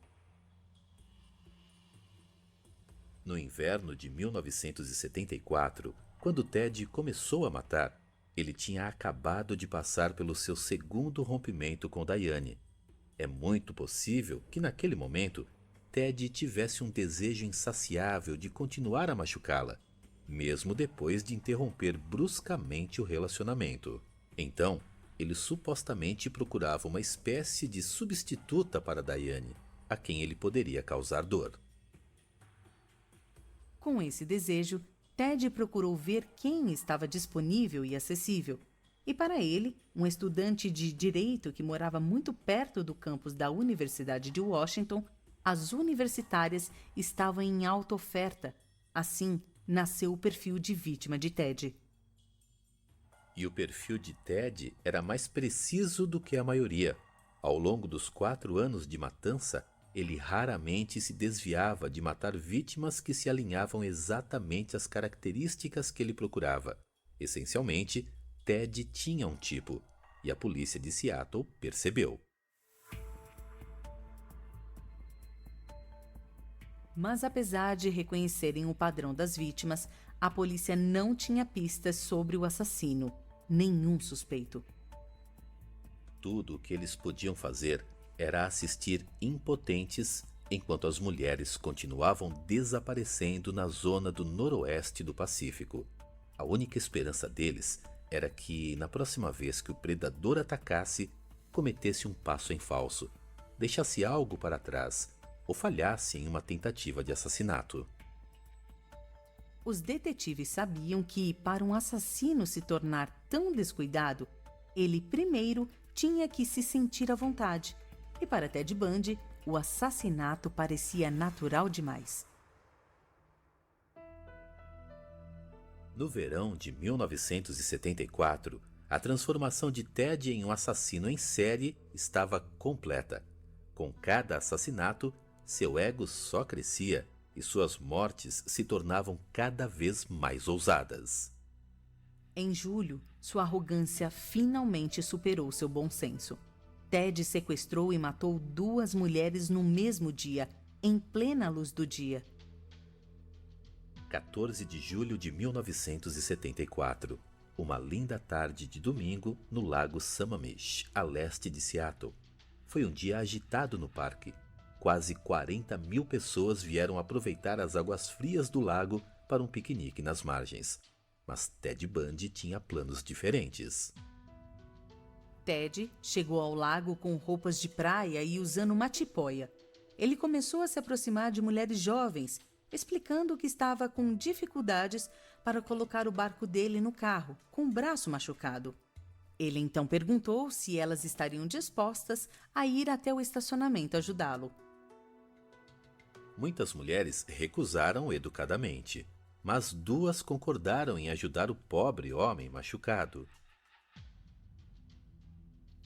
No inverno de 1974, quando Ted começou a matar, ele tinha acabado de passar pelo seu segundo rompimento com Diane. É muito possível que naquele momento Ted tivesse um desejo insaciável de continuar a machucá-la, mesmo depois de interromper bruscamente o relacionamento. Então, ele supostamente procurava uma espécie de substituta para Diane, a quem ele poderia causar dor. Com esse desejo, Ted procurou ver quem estava disponível e acessível. E para ele, um estudante de direito que morava muito perto do campus da Universidade de Washington, as universitárias estavam em alta oferta. Assim, nasceu o perfil de vítima de Ted. E o perfil de Ted era mais preciso do que a maioria. Ao longo dos 4 anos de matança, ele raramente se desviava de matar vítimas que se alinhavam exatamente às características que ele procurava. Essencialmente, Ted tinha um tipo, e a polícia de Seattle percebeu. Mas apesar de reconhecerem o padrão das vítimas, a polícia não tinha pistas sobre o assassino. Nenhum suspeito. Tudo o que eles podiam fazer era assistir impotentes enquanto as mulheres continuavam desaparecendo na zona do noroeste do Pacífico. A única esperança deles era que, na próxima vez que o predador atacasse, cometesse um passo em falso, deixasse algo para trás ou falhasse em uma tentativa de assassinato. Os detetives sabiam que, para um assassino se tornar tão descuidado, ele primeiro tinha que se sentir à vontade. E para Ted Bundy, o assassinato parecia natural demais. No verão de 1974, a transformação de Ted em um assassino em série estava completa. Com cada assassinato, seu ego só crescia e suas mortes se tornavam cada vez mais ousadas. Em julho, sua arrogância finalmente superou seu bom senso. Ted sequestrou e matou 2 mulheres no mesmo dia, em plena luz do dia. 14 de julho de 1974. Uma linda tarde de domingo no lago Sammamish, a leste de Seattle. Foi um dia agitado no parque. Quase 40 mil pessoas vieram aproveitar as águas frias do lago para um piquenique nas margens. Mas Ted Bundy tinha planos diferentes. Ted chegou ao lago com roupas de praia e usando uma tipóia. Ele começou a se aproximar de mulheres jovens, explicando que estava com dificuldades para colocar o barco dele no carro, com o braço machucado. Ele então perguntou se elas estariam dispostas a ir até o estacionamento ajudá-lo. Muitas mulheres recusaram educadamente, mas 2 concordaram em ajudar o pobre homem machucado.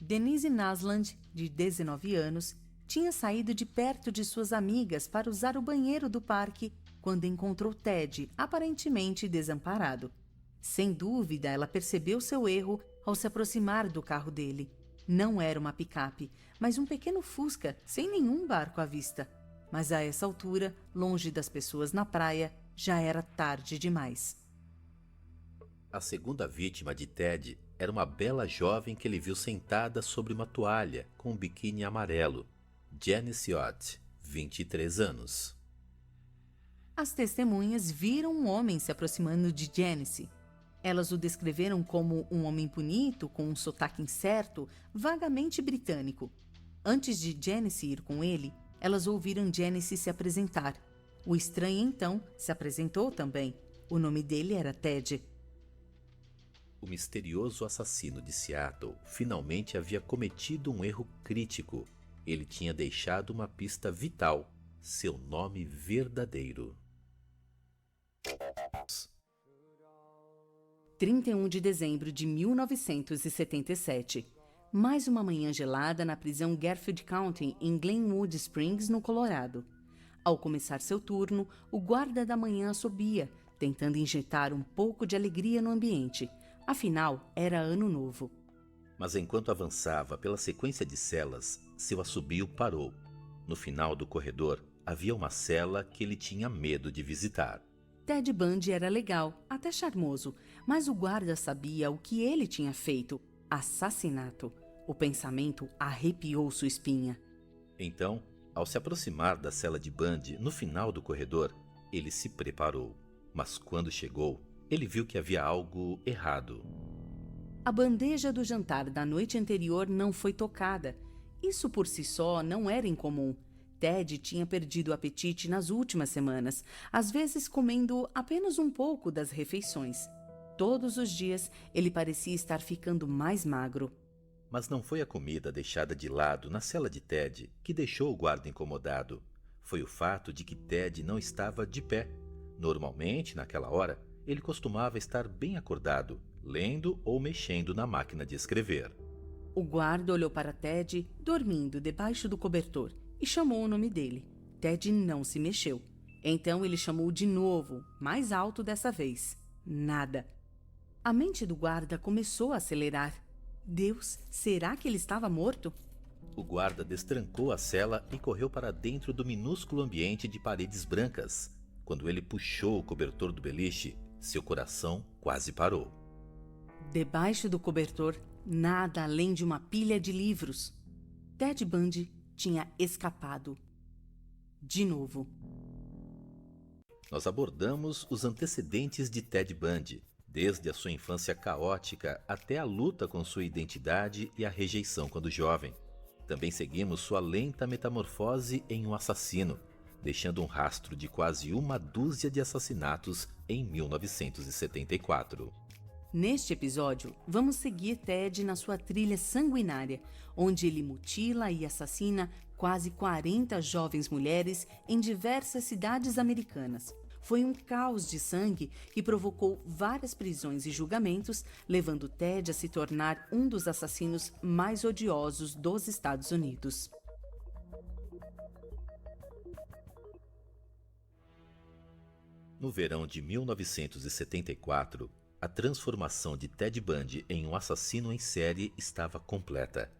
Denise Nasland, de 19 anos, tinha saído de perto de suas amigas para usar o banheiro do parque quando encontrou Ted aparentemente desamparado. Sem dúvida, ela percebeu seu erro ao se aproximar do carro dele. Não era uma picape, mas um pequeno Fusca sem nenhum barco à vista. Mas a essa altura, longe das pessoas na praia, já era tarde demais. A segunda vítima de Ted era uma bela jovem que ele viu sentada sobre uma toalha com um biquíni amarelo. Janice Ott, 23 anos. As testemunhas viram um homem se aproximando de Janice. Elas o descreveram como um homem bonito, com um sotaque incerto, vagamente britânico. Antes de Janice ir com ele, elas ouviram Janice se apresentar. O estranho, então, se apresentou também. O nome dele era Ted. O misterioso assassino de Seattle finalmente havia cometido um erro crítico. Ele tinha deixado uma pista vital: seu nome verdadeiro. 31 de dezembro de 1977. Mais uma manhã gelada na prisão Garfield County, em Glenwood Springs, no Colorado. Ao começar seu turno, o guarda da manhã assobia, tentando injetar um pouco de alegria no ambiente. Afinal, era ano novo. Mas enquanto avançava pela sequência de celas, seu assobio parou. No final do corredor, havia uma cela que ele tinha medo de visitar. Ted Bundy era legal, até charmoso, mas o guarda sabia o que ele tinha feito: assassinato. O pensamento arrepiou sua espinha. Então, ao se aproximar da cela de Bundy no final do corredor, ele se preparou. Mas quando chegou, ele viu que havia algo errado. A bandeja do jantar da noite anterior não foi tocada. Isso por si só não era incomum. Ted tinha perdido o apetite nas últimas semanas, às vezes comendo apenas um pouco das refeições. Todos os dias ele parecia estar ficando mais magro. Mas não foi a comida deixada de lado na cela de Ted que deixou o guarda incomodado. Foi o fato de que Ted não estava de pé. Normalmente, naquela hora, ele costumava estar bem acordado, lendo ou mexendo na máquina de escrever. O guarda olhou para Ted, dormindo debaixo do cobertor, e chamou o nome dele. Ted não se mexeu. Então ele chamou de novo, mais alto dessa vez. Nada. A mente do guarda começou a acelerar. Deus, será que ele estava morto? O guarda destrancou a cela e correu para dentro do minúsculo ambiente de paredes brancas. Quando ele puxou o cobertor do beliche, seu coração quase parou. Debaixo do cobertor, nada além de uma pilha de livros. Ted Bundy tinha escapado. De novo. Nós abordamos os antecedentes de Ted Bundy, desde a sua infância caótica até a luta com sua identidade e a rejeição quando jovem. Também seguimos sua lenta metamorfose em um assassino, deixando um rastro de quase uma dúzia de assassinatos em 1974. Neste episódio, vamos seguir Ted na sua trilha sanguinária, onde ele mutila e assassina quase 40 jovens mulheres em diversas cidades americanas. Foi um caos de sangue que provocou várias prisões e julgamentos, levando Ted a se tornar um dos assassinos mais odiosos dos Estados Unidos. No verão de 1974, a transformação de Ted Bundy em um assassino em série estava completa.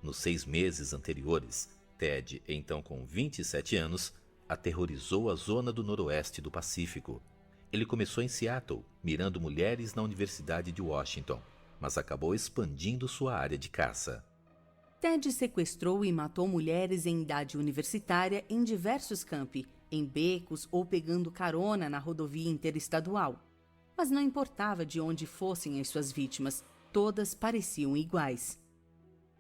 Nos 6 meses anteriores, Ted, então com 27 anos, aterrorizou a zona do noroeste do Pacífico. Ele começou em Seattle, mirando mulheres na Universidade de Washington, mas acabou expandindo sua área de caça. Ted sequestrou e matou mulheres em idade universitária em diversos campi, em becos ou pegando carona na rodovia interestadual. Mas não importava de onde fossem as suas vítimas, todas pareciam iguais.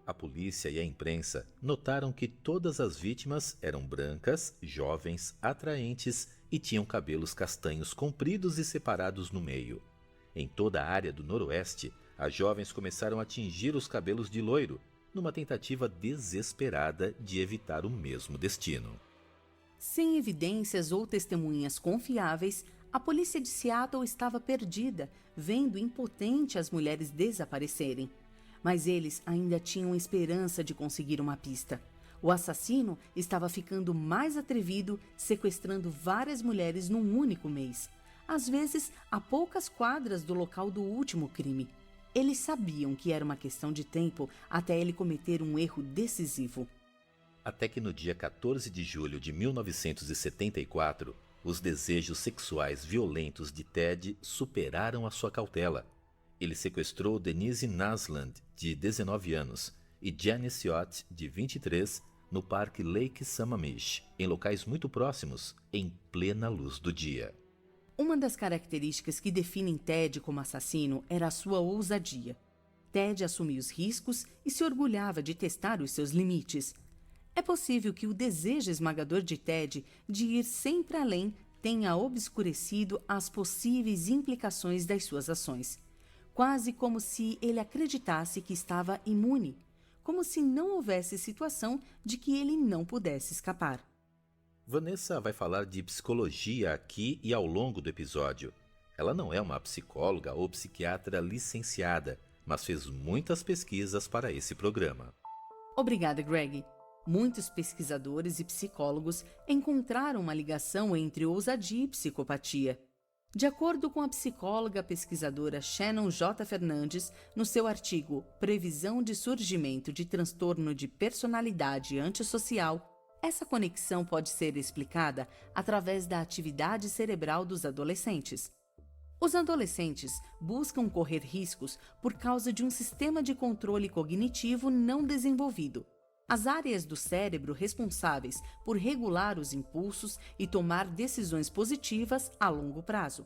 A polícia e a imprensa notaram que todas as vítimas eram brancas, jovens, atraentes e tinham cabelos castanhos compridos e separados no meio. Em toda a área do noroeste, as jovens começaram a tingir os cabelos de loiro, numa tentativa desesperada de evitar o mesmo destino. Sem evidências ou testemunhas confiáveis, a polícia de Seattle estava perdida, vendo impotente as mulheres desaparecerem. Mas eles ainda tinham esperança de conseguir uma pista. O assassino estava ficando mais atrevido, sequestrando várias mulheres num único mês. Às vezes, a poucas quadras do local do último crime. Eles sabiam que era uma questão de tempo até ele cometer um erro decisivo. Até que no dia 14 de julho de 1974, os desejos sexuais violentos de Ted superaram a sua cautela. Ele sequestrou Denise Nasland, de 19 anos, e Janice Ott, de 23, no Parque Lake Sammamish, em locais muito próximos, em plena luz do dia. Uma das características que definem Ted como assassino era a sua ousadia. Ted assumia os riscos e se orgulhava de testar os seus limites. É possível que o desejo esmagador de Ted de ir sempre além tenha obscurecido as possíveis implicações das suas ações. Quase como se ele acreditasse que estava imune, como se não houvesse situação de que ele não pudesse escapar. Vanessa vai falar de psicologia aqui e ao longo do episódio. Ela não é uma psicóloga ou psiquiatra licenciada, mas fez muitas pesquisas para esse programa. Obrigada, Greg. Muitos pesquisadores e psicólogos encontraram uma ligação entre ousadia e psicopatia. De acordo com a psicóloga pesquisadora Shannon J. Fernandes, no seu artigo Previsão de Surgimento de Transtorno de Personalidade Antissocial, essa conexão pode ser explicada através da atividade cerebral dos adolescentes. Os adolescentes buscam correr riscos por causa de um sistema de controle cognitivo não desenvolvido. As áreas do cérebro responsáveis por regular os impulsos e tomar decisões positivas a longo prazo.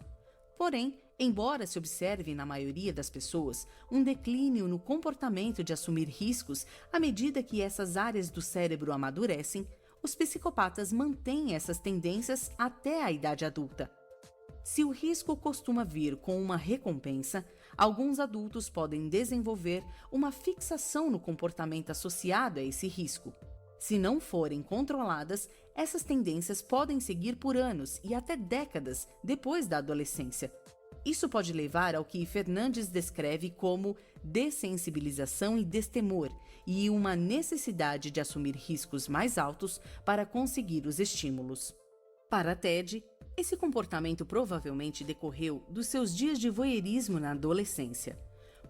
Porém, embora se observe na maioria das pessoas um declínio no comportamento de assumir riscos à medida que essas áreas do cérebro amadurecem, os psicopatas mantêm essas tendências até a idade adulta. Se o risco costuma vir com uma recompensa, alguns adultos podem desenvolver uma fixação no comportamento associado a esse risco. Se não forem controladas, essas tendências podem seguir por anos e até décadas depois da adolescência. Isso pode levar ao que Fernandes descreve como dessensibilização e destemor e uma necessidade de assumir riscos mais altos para conseguir os estímulos. Para Ted, esse comportamento provavelmente decorreu dos seus dias de voyeurismo na adolescência.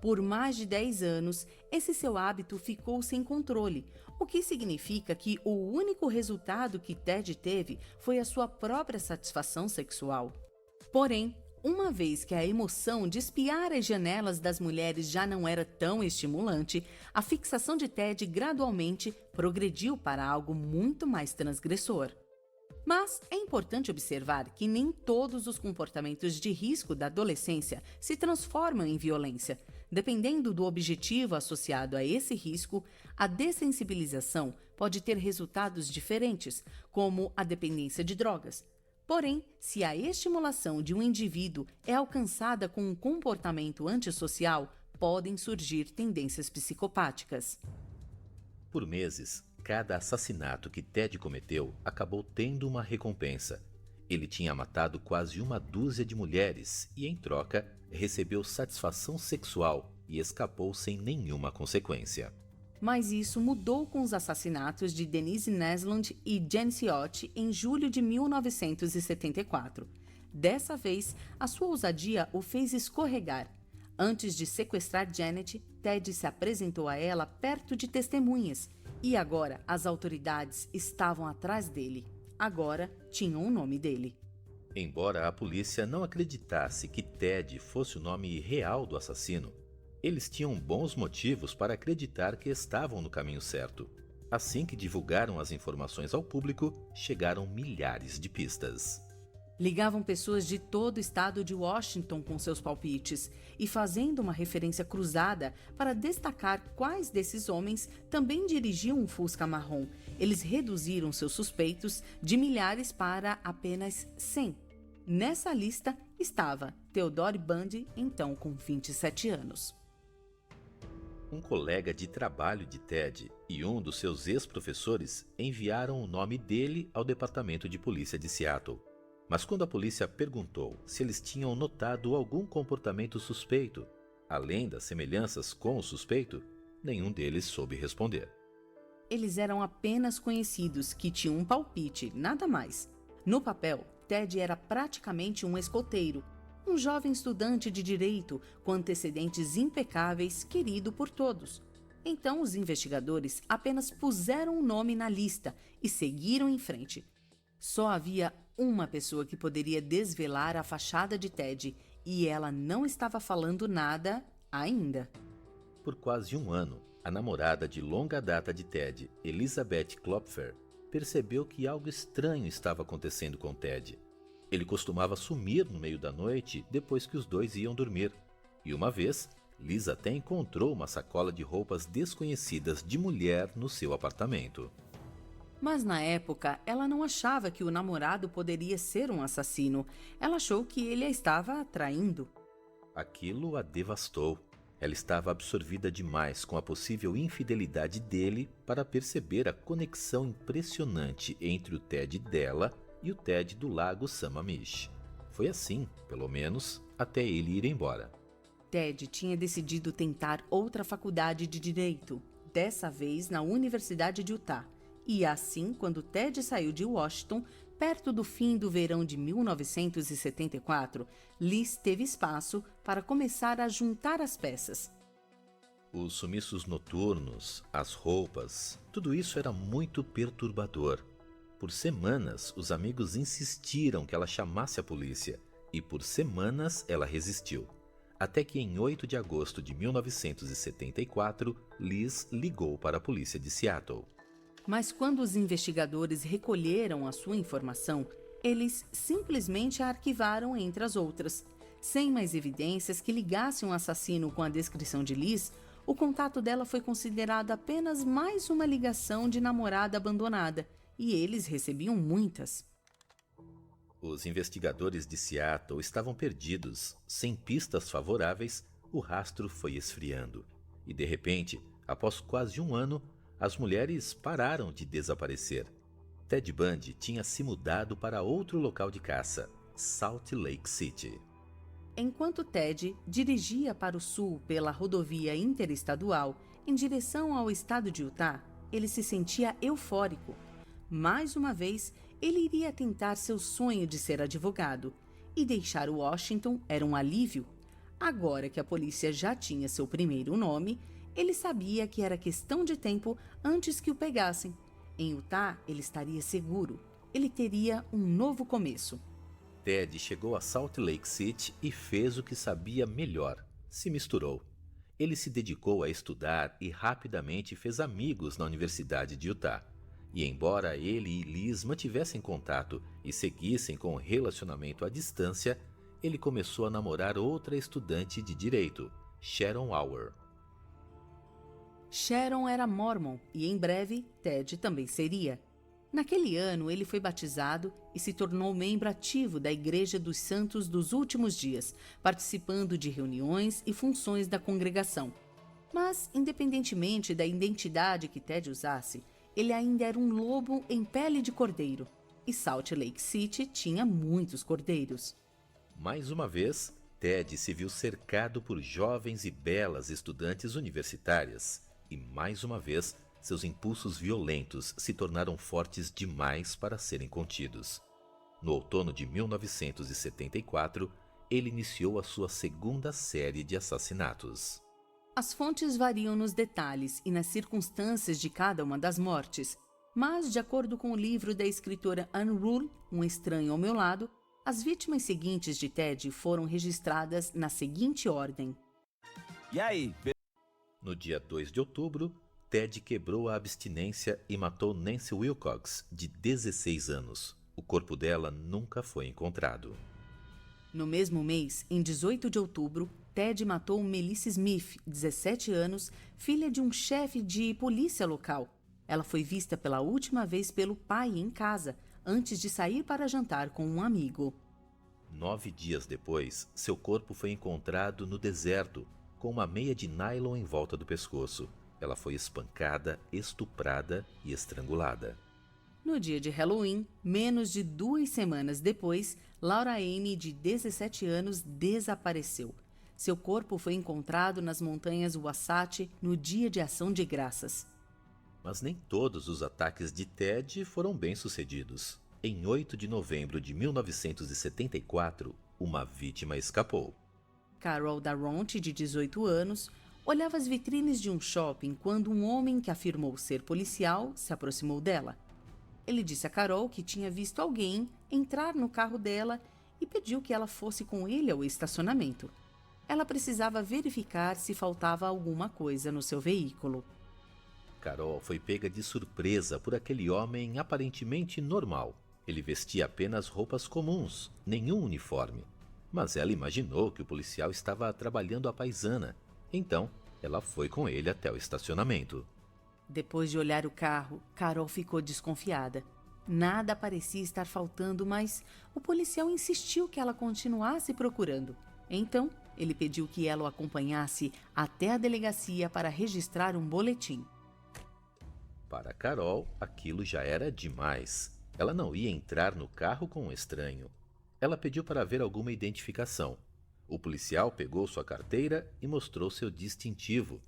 Por mais de 10 anos, esse seu hábito ficou sem controle, o que significa que o único resultado que Ted teve foi a sua própria satisfação sexual. Porém, uma vez que a emoção de espiar as janelas das mulheres já não era tão estimulante, a fixação de Ted gradualmente progrediu para algo muito mais transgressor. Mas é importante observar que nem todos os comportamentos de risco da adolescência se transformam em violência. Dependendo do objetivo associado a esse risco, a dessensibilização pode ter resultados diferentes, como a dependência de drogas. Porém, se a estimulação de um indivíduo é alcançada com um comportamento antissocial, podem surgir tendências psicopáticas. Por meses, cada assassinato que Ted cometeu acabou tendo uma recompensa. Ele tinha matado quase 12 de mulheres e, em troca, recebeu satisfação sexual e escapou sem nenhuma consequência. Mas isso mudou com os assassinatos de Denise Nesland e Janice Ott em julho de 1974. Dessa vez, a sua ousadia o fez escorregar. Antes de sequestrar Janet, Ted se apresentou a ela perto de testemunhas. E agora as autoridades estavam atrás dele. Agora tinham o nome dele. Embora a polícia não acreditasse que Ted fosse o nome real do assassino, eles tinham bons motivos para acreditar que estavam no caminho certo. Assim que divulgaram as informações ao público, chegaram milhares de pistas. Ligavam pessoas de todo o estado de Washington com seus palpites e fazendo uma referência cruzada para destacar quais desses homens também dirigiam um Fusca marrom. Eles reduziram seus suspeitos de milhares para apenas 100. Nessa lista estava Theodore Bundy, então com 27 anos. Um colega de trabalho de Ted e um dos seus ex-professores enviaram o nome dele ao Departamento de Polícia de Seattle. Mas quando a polícia perguntou se eles tinham notado algum comportamento suspeito, além das semelhanças com o suspeito, nenhum deles soube responder. Eles eram apenas conhecidos que tinham um palpite, nada mais. No papel, Ted era praticamente um escoteiro, um jovem estudante de direito com antecedentes impecáveis, querido por todos. Então os investigadores apenas puseram o nome na lista e seguiram em frente. Só havia uma pessoa que poderia desvelar a fachada de Ted, e ela não estava falando nada ainda. Por quase um ano, a namorada de longa data de Ted, Elizabeth Klopfer, percebeu que algo estranho estava acontecendo com Ted. Ele costumava sumir no meio da noite depois que os dois iam dormir. E uma vez, Liz até encontrou uma sacola de roupas desconhecidas de mulher no seu apartamento. Mas na época, ela não achava que o namorado poderia ser um assassino. Ela achou que ele a estava traindo. Aquilo a devastou. Ela estava absorvida demais com a possível infidelidade dele para perceber a conexão impressionante entre o Ted dela e o Ted do lago Sammamish. Foi assim, pelo menos, até ele ir embora. Ted tinha decidido tentar outra faculdade de direito, dessa vez na Universidade de Utah. E assim, quando Ted saiu de Washington, Perto do fim do verão de 1974, Liz teve espaço para começar a juntar as peças. Os sumiços noturnos, as roupas, tudo isso era muito perturbador. Por semanas, os amigos insistiram que ela chamasse a polícia, e por semanas ela resistiu. Até que em 8 de agosto de 1974, Liz ligou para a polícia de Seattle. Mas quando os investigadores recolheram a sua informação, eles simplesmente a arquivaram entre as outras. Sem mais evidências que ligassem o assassino com a descrição de Liz, o contato dela foi considerado apenas mais uma ligação de namorada abandonada, e eles recebiam muitas. Os investigadores de Seattle estavam perdidos. Sem pistas favoráveis, o rastro foi esfriando. E de repente, após quase um ano, as mulheres pararam de desaparecer. Ted Bundy tinha se mudado para outro local de caça, Salt Lake City. Enquanto Ted dirigia para o sul pela rodovia interestadual em direção ao estado de Utah, ele se sentia eufórico. Mais uma vez, ele iria tentar seu sonho de ser advogado, e deixar Washington era um alívio. Agora que a polícia já tinha seu primeiro nome, ele sabia que era questão de tempo antes que o pegassem. Em Utah, ele estaria seguro. Ele teria um novo começo. Ted chegou a Salt Lake City e fez o que sabia melhor. Se misturou. Ele se dedicou a estudar e rapidamente fez amigos na Universidade de Utah. E embora ele e Liz mantivessem contato e seguissem com o relacionamento à distância, ele começou a namorar outra estudante de direito, Sharon Auer. Sharon era mórmon e em breve Ted também seria. Naquele ano, ele foi batizado e se tornou membro ativo da Igreja dos Santos dos Últimos Dias, participando de reuniões e funções da congregação. Mas, independentemente da identidade que Ted usasse, ele ainda era um lobo em pele de cordeiro, e Salt Lake City tinha muitos cordeiros. Mais uma vez, Ted se viu cercado por jovens e belas estudantes universitárias, e mais uma vez, seus impulsos violentos se tornaram fortes demais para serem contidos. No outono de 1974, ele iniciou a sua segunda série de assassinatos. As fontes variam nos detalhes e nas circunstâncias de cada uma das mortes, mas, de acordo com o livro da escritora Anne Rule, Um Estranho ao Meu Lado, as vítimas seguintes de Ted foram registradas na seguinte ordem. E aí? No dia 2 de outubro, Ted quebrou a abstinência e matou Nancy Wilcox, de 16 anos. O corpo dela nunca foi encontrado. No mesmo mês, em 18 de outubro, Ted matou Melissa Smith, 17 anos, filha de um chefe de polícia local. Ela foi vista pela última vez pelo pai em casa, antes de sair para jantar com um amigo. 9 dias depois, seu corpo foi encontrado no deserto, com uma meia de nylon em volta do pescoço. Ela foi espancada, estuprada e estrangulada. No dia de Halloween, menos de 2 semanas depois, Laura Amy, de 17 anos, desapareceu. Seu corpo foi encontrado nas montanhas Wasatch no dia de Ação de Graças. Mas nem todos os ataques de Ted foram bem-sucedidos. Em 8 de novembro de 1974, uma vítima escapou. Carol Darront, de 18 anos, olhava as vitrines de um shopping quando um homem que afirmou ser policial se aproximou dela. Ele disse a Carol que tinha visto alguém entrar no carro dela e pediu que ela fosse com ele ao estacionamento. Ela precisava verificar se faltava alguma coisa no seu veículo. Carol foi pega de surpresa por aquele homem aparentemente normal. Ele vestia apenas roupas comuns, nenhum uniforme. Mas ela imaginou que o policial estava trabalhando à paisana. Então, ela foi com ele até o estacionamento. Depois de olhar o carro, Carol ficou desconfiada. Nada parecia estar faltando, mas o policial insistiu que ela continuasse procurando. Então, ele pediu que ela o acompanhasse até a delegacia para registrar um boletim. Para Carol, aquilo já era demais. Ela não ia entrar no carro com um estranho. Ela pediu para ver alguma identificação. O policial pegou sua carteira e mostrou seu distintivo.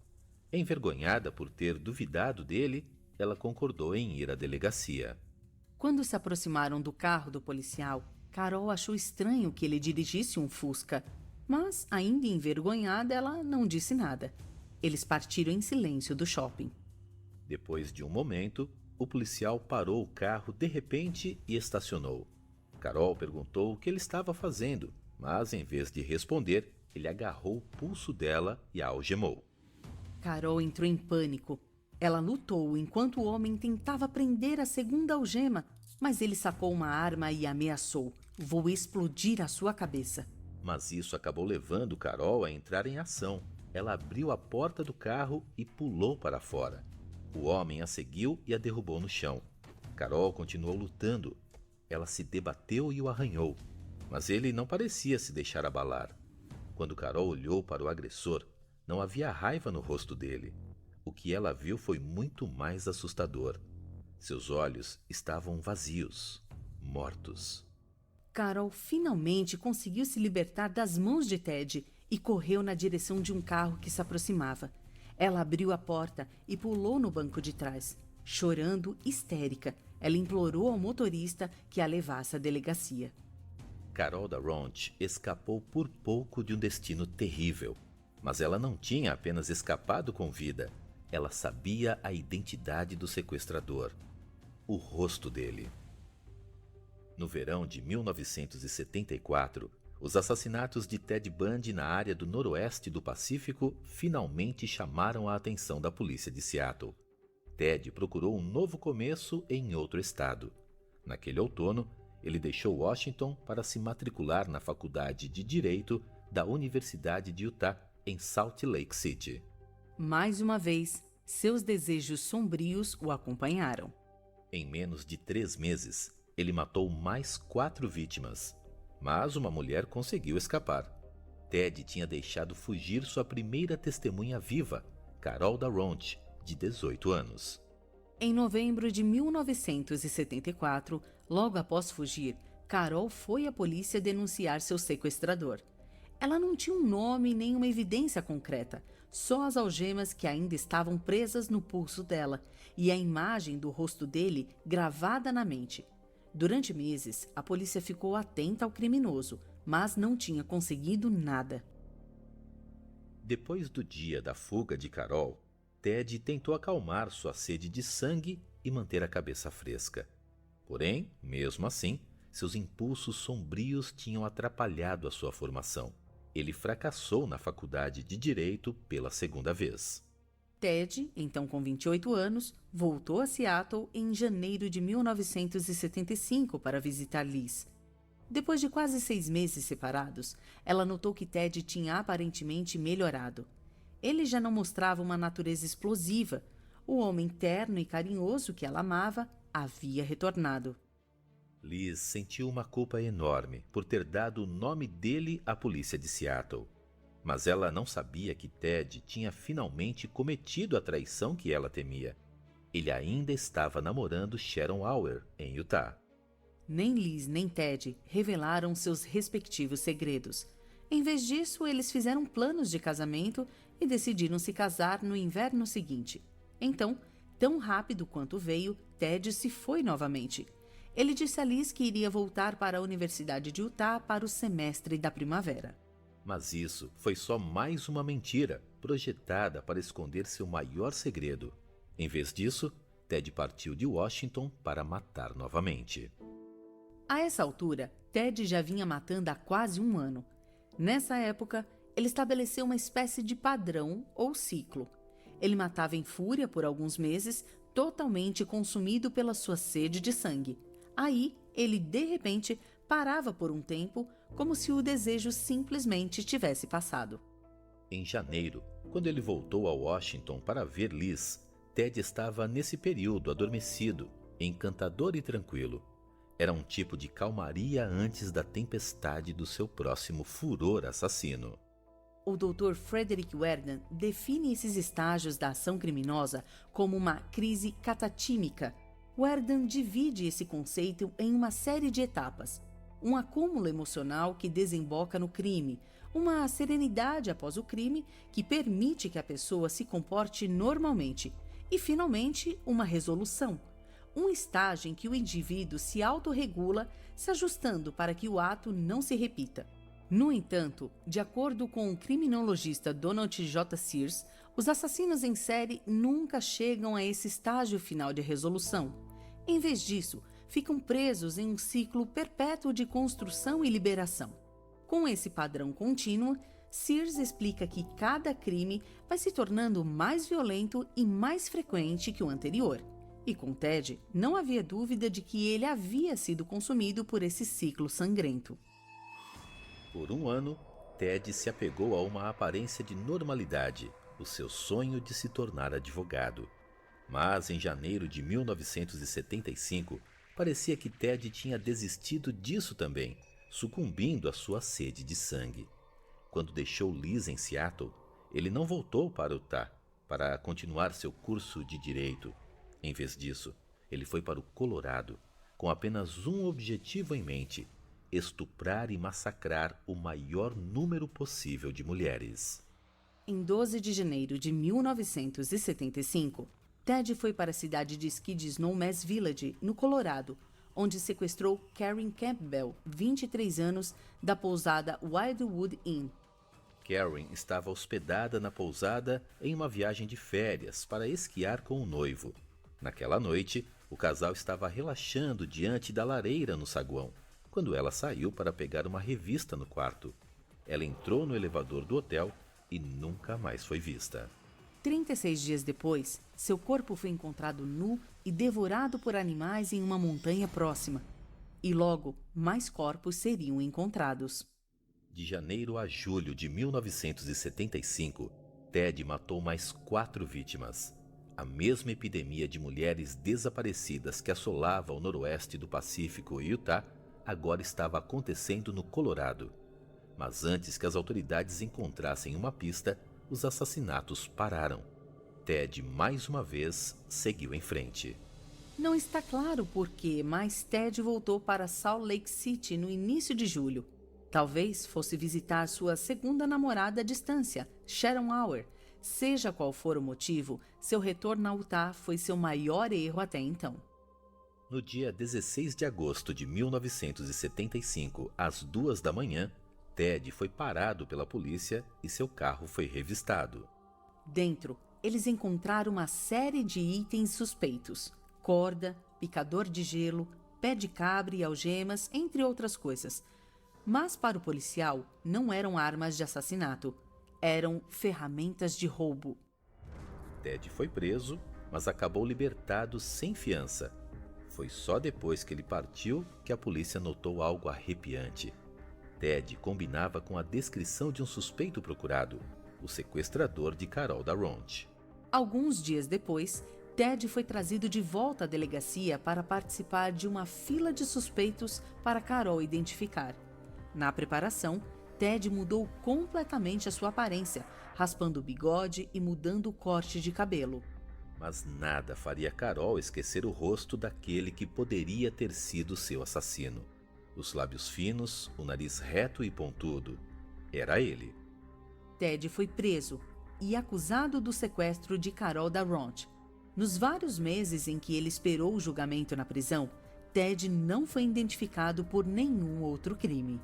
Envergonhada por ter duvidado dele, ela concordou em ir à delegacia. Quando se aproximaram do carro do policial, Carol achou estranho que ele dirigisse um Fusca, mas, ainda envergonhada, ela não disse nada. Eles partiram em silêncio do shopping. Depois de um momento, o policial parou o carro de repente e estacionou. Carol perguntou o que ele estava fazendo, mas em vez de responder, ele agarrou o pulso dela e a algemou. Carol entrou em pânico. Ela lutou enquanto o homem tentava prender a segunda algema, mas ele sacou uma arma e ameaçou: "Vou explodir a sua cabeça." Mas isso acabou levando Carol a entrar em ação. Ela abriu a porta do carro e pulou para fora. O homem a seguiu e a derrubou no chão. Carol continuou lutando. Ela se debateu e o arranhou, mas ele não parecia se deixar abalar. Quando Carol olhou para o agressor, não havia raiva no rosto dele. O que ela viu foi muito mais assustador. Seus olhos estavam vazios, mortos. Carol finalmente conseguiu se libertar das mãos de Ted e correu na direção de um carro que se aproximava. Ela abriu a porta e pulou no banco de trás. Chorando, histérica, ela implorou ao motorista que a levasse à delegacia. Carol Darront escapou por pouco de um destino terrível. Mas ela não tinha apenas escapado com vida. Ela sabia a identidade do sequestrador, o rosto dele. No verão de 1974, os assassinatos de Ted Bundy na área do noroeste do Pacífico finalmente chamaram a atenção da polícia de Seattle. Ted procurou um novo começo em outro estado. Naquele outono, ele deixou Washington para se matricular na Faculdade de Direito da Universidade de Utah, em Salt Lake City. Mais uma vez, seus desejos sombrios o acompanharam. Em menos de 3 meses, ele matou mais 4 vítimas, mas uma mulher conseguiu escapar. Ted tinha deixado fugir sua primeira testemunha viva, Carol Darront, de 18 anos. Em novembro de 1974, logo após fugir, Carol foi à polícia denunciar seu sequestrador. Ela não tinha um nome nem uma evidência concreta, só as algemas que ainda estavam presas no pulso dela e a imagem do rosto dele gravada na mente. Durante meses, a polícia ficou atenta ao criminoso, mas não tinha conseguido nada. Depois do dia da fuga de Carol, Ted tentou acalmar sua sede de sangue e manter a cabeça fresca. Porém, mesmo assim, seus impulsos sombrios tinham atrapalhado a sua formação. Ele fracassou na faculdade de Direito pela segunda vez. Ted, então com 28 anos, voltou a Seattle em janeiro de 1975 para visitar Liz. Depois de quase 6 meses separados, ela notou que Ted tinha aparentemente melhorado. Ele já não mostrava uma natureza explosiva. O homem terno e carinhoso que ela amava havia retornado. Liz sentiu uma culpa enorme por ter dado o nome dele à polícia de Seattle. Mas ela não sabia que Ted tinha finalmente cometido a traição que ela temia. Ele ainda estava namorando Sharon Auer, em Utah. Nem Liz nem Ted revelaram seus respectivos segredos. Em vez disso, eles fizeram planos de casamento e decidiram se casar no inverno seguinte. Então, tão rápido quanto veio, Ted se foi novamente. Ele disse a Liz que iria voltar para a Universidade de Utah para o semestre da primavera. Mas isso foi só mais uma mentira, projetada para esconder seu maior segredo. Em vez disso, Ted partiu de Washington para matar novamente. A essa altura, Ted já vinha matando há quase 1 ano. Nessa época, ele estabeleceu uma espécie de padrão ou ciclo. Ele matava em fúria por alguns meses, totalmente consumido pela sua sede de sangue. Aí, ele, de repente, parava por um tempo, como se o desejo simplesmente tivesse passado. Em janeiro, quando ele voltou a Washington para ver Liz, Ted estava nesse período adormecido, encantador e tranquilo. Era um tipo de calmaria antes da tempestade do seu próximo furor assassino. O Dr. Frederick Werden define esses estágios da ação criminosa como uma crise catatímica. Werden divide esse conceito em uma série de etapas. Um acúmulo emocional que desemboca no crime, uma serenidade após o crime que permite que a pessoa se comporte normalmente e, finalmente, uma resolução. um estágio em que o indivíduo se autorregula, se ajustando para que o ato não se repita. No entanto, de acordo com o criminologista Donald J. Sears, os assassinos em série nunca chegam a esse estágio final de resolução. Em vez disso, ficam presos em um ciclo perpétuo de construção e liberação. Com esse padrão contínuo, Sears explica que cada crime vai se tornando mais violento e mais frequente que o anterior. E com Ted, não havia dúvida de que ele havia sido consumido por esse ciclo sangrento. Por um ano, Ted se apegou a uma aparência de normalidade, o seu sonho de se tornar advogado. Mas em janeiro de 1975, parecia que Ted tinha desistido disso também, sucumbindo à sua sede de sangue. Quando deixou Liz em Seattle, ele não voltou para Utah para continuar seu curso de direito. Em vez disso, ele foi para o Colorado, com apenas um objetivo em mente: estuprar e massacrar o maior número possível de mulheres. Em 12 de janeiro de 1975, Ted foi para a cidade de esqui de Snowmass Village, no Colorado, onde sequestrou Karen Campbell, 23 anos, da pousada Wildwood Inn. Karen estava hospedada na pousada em uma viagem de férias para esquiar com o noivo. Naquela noite, o casal estava relaxando diante da lareira no saguão, quando ela saiu para pegar uma revista no quarto. Ela entrou no elevador do hotel e nunca mais foi vista. 36 dias depois, seu corpo foi encontrado nu e devorado por animais em uma montanha próxima. E logo, mais corpos seriam encontrados. De janeiro a julho de 1975, Ted matou mais 4 vítimas. A mesma epidemia de mulheres desaparecidas que assolava o noroeste do Pacífico e Utah agora estava acontecendo no Colorado. Mas antes que as autoridades encontrassem uma pista, os assassinatos pararam. Ted, mais uma vez, seguiu em frente. Não está claro por que, mas Ted voltou para Salt Lake City no início de julho. Talvez fosse visitar sua segunda namorada à distância, Sharon Auer. Seja qual for o motivo, seu retorno a Utah foi seu maior erro até então. No dia 16 de agosto de 1975, às 2 da manhã, Ted foi parado pela polícia e seu carro foi revistado. Dentro, eles encontraram uma série de itens suspeitos: corda, picador de gelo, pé de cabra e algemas, entre outras coisas. Mas para o policial, não eram armas de assassinato. Eram ferramentas de roubo. Ted foi preso, mas acabou libertado sem fiança. Foi só depois que ele partiu que a polícia notou algo arrepiante. Ted combinava com a descrição de um suspeito procurado, o sequestrador de Carol Darront. Alguns dias depois, Ted foi trazido de volta à delegacia para participar de uma fila de suspeitos para Carol identificar. Na preparação, Ted mudou completamente a sua aparência, raspando o bigode e mudando o corte de cabelo. Mas nada faria Carol esquecer o rosto daquele que poderia ter sido seu assassino. Os lábios finos, o nariz reto e pontudo. Era ele. Ted foi preso e acusado do sequestro de Carol Darront. Nos vários meses em que ele esperou o julgamento na prisão, Ted não foi identificado por nenhum outro crime.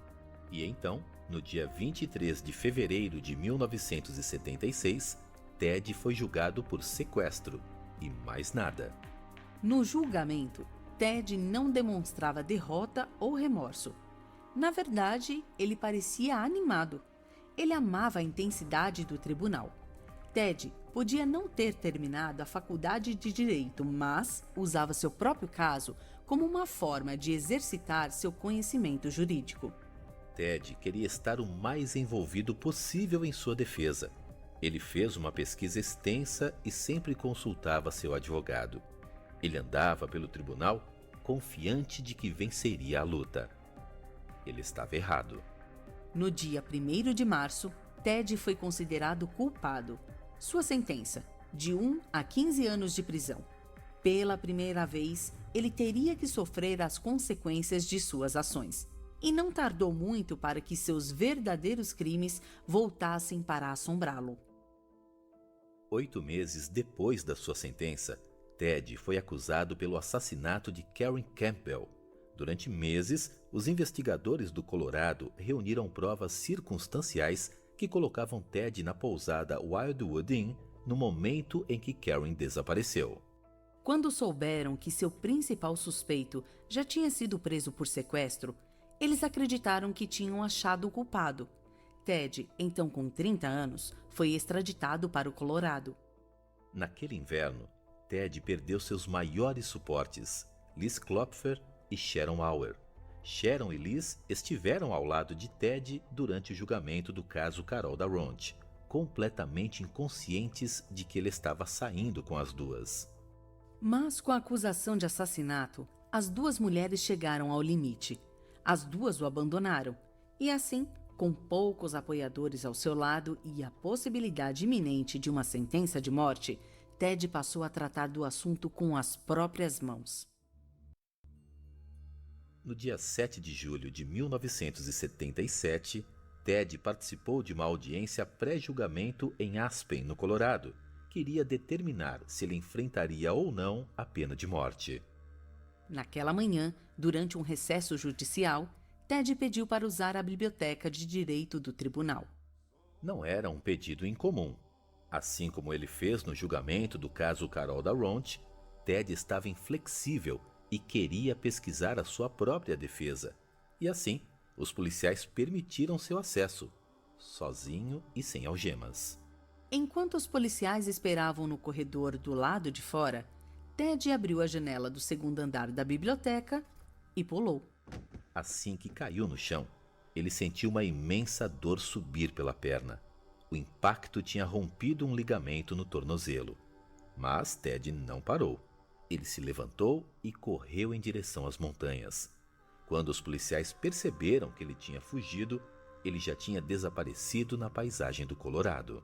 E então, no dia 23 de fevereiro de 1976, Ted foi julgado por sequestro e mais nada. No julgamento, Ted não demonstrava derrota ou remorso. Na verdade, ele parecia animado. Ele amava a intensidade do tribunal. Ted podia não ter terminado a faculdade de Direito, mas usava seu próprio caso como uma forma de exercitar seu conhecimento jurídico. Ted queria estar o mais envolvido possível em sua defesa. Ele fez uma pesquisa extensa e sempre consultava seu advogado. Ele andava pelo tribunal confiante de que venceria a luta. Ele estava errado. No dia 1º de março, Ted foi considerado culpado. Sua sentença, de 1 a 15 anos de prisão. Pela primeira vez, ele teria que sofrer as consequências de suas ações. E não tardou muito para que seus verdadeiros crimes voltassem para assombrá-lo. 8 meses depois da sua sentença, Ted foi acusado pelo assassinato de Karen Campbell. Durante meses, os investigadores do Colorado reuniram provas circunstanciais que colocavam Ted na pousada Wildwood Inn no momento em que Karen desapareceu. Quando souberam que seu principal suspeito já tinha sido preso por sequestro, eles acreditaram que tinham achado o culpado. Ted, então com 30 anos, foi extraditado para o Colorado. Naquele inverno, Ted perdeu seus maiores suportes, Liz Klopfer e Sharon Auer. Sharon e Liz estiveram ao lado de Ted durante o julgamento do caso Carol Darront, completamente inconscientes de que ele estava saindo com as duas. Mas com a acusação de assassinato, as duas mulheres chegaram ao limite. As duas o abandonaram. E assim, com poucos apoiadores ao seu lado e a possibilidade iminente de uma sentença de morte, Ted passou a tratar do assunto com as próprias mãos. No dia 7 de julho de 1977, Ted participou de uma audiência pré-julgamento em Aspen, no Colorado, que iria determinar se ele enfrentaria ou não a pena de morte. Naquela manhã, durante um recesso judicial, Ted pediu para usar a biblioteca de direito do tribunal. Não era um pedido incomum. Assim como ele fez no julgamento do caso Carol Darront, Ted estava inflexível e queria pesquisar a sua própria defesa. E assim, os policiais permitiram seu acesso, sozinho e sem algemas. Enquanto os policiais esperavam no corredor do lado de fora, Ted abriu a janela do segundo andar da biblioteca e pulou. Assim que caiu no chão, ele sentiu uma imensa dor subir pela perna. O impacto tinha rompido um ligamento no tornozelo. Mas Ted não parou. Ele se levantou e correu em direção às montanhas. Quando os policiais perceberam que ele tinha fugido, ele já tinha desaparecido na paisagem do Colorado.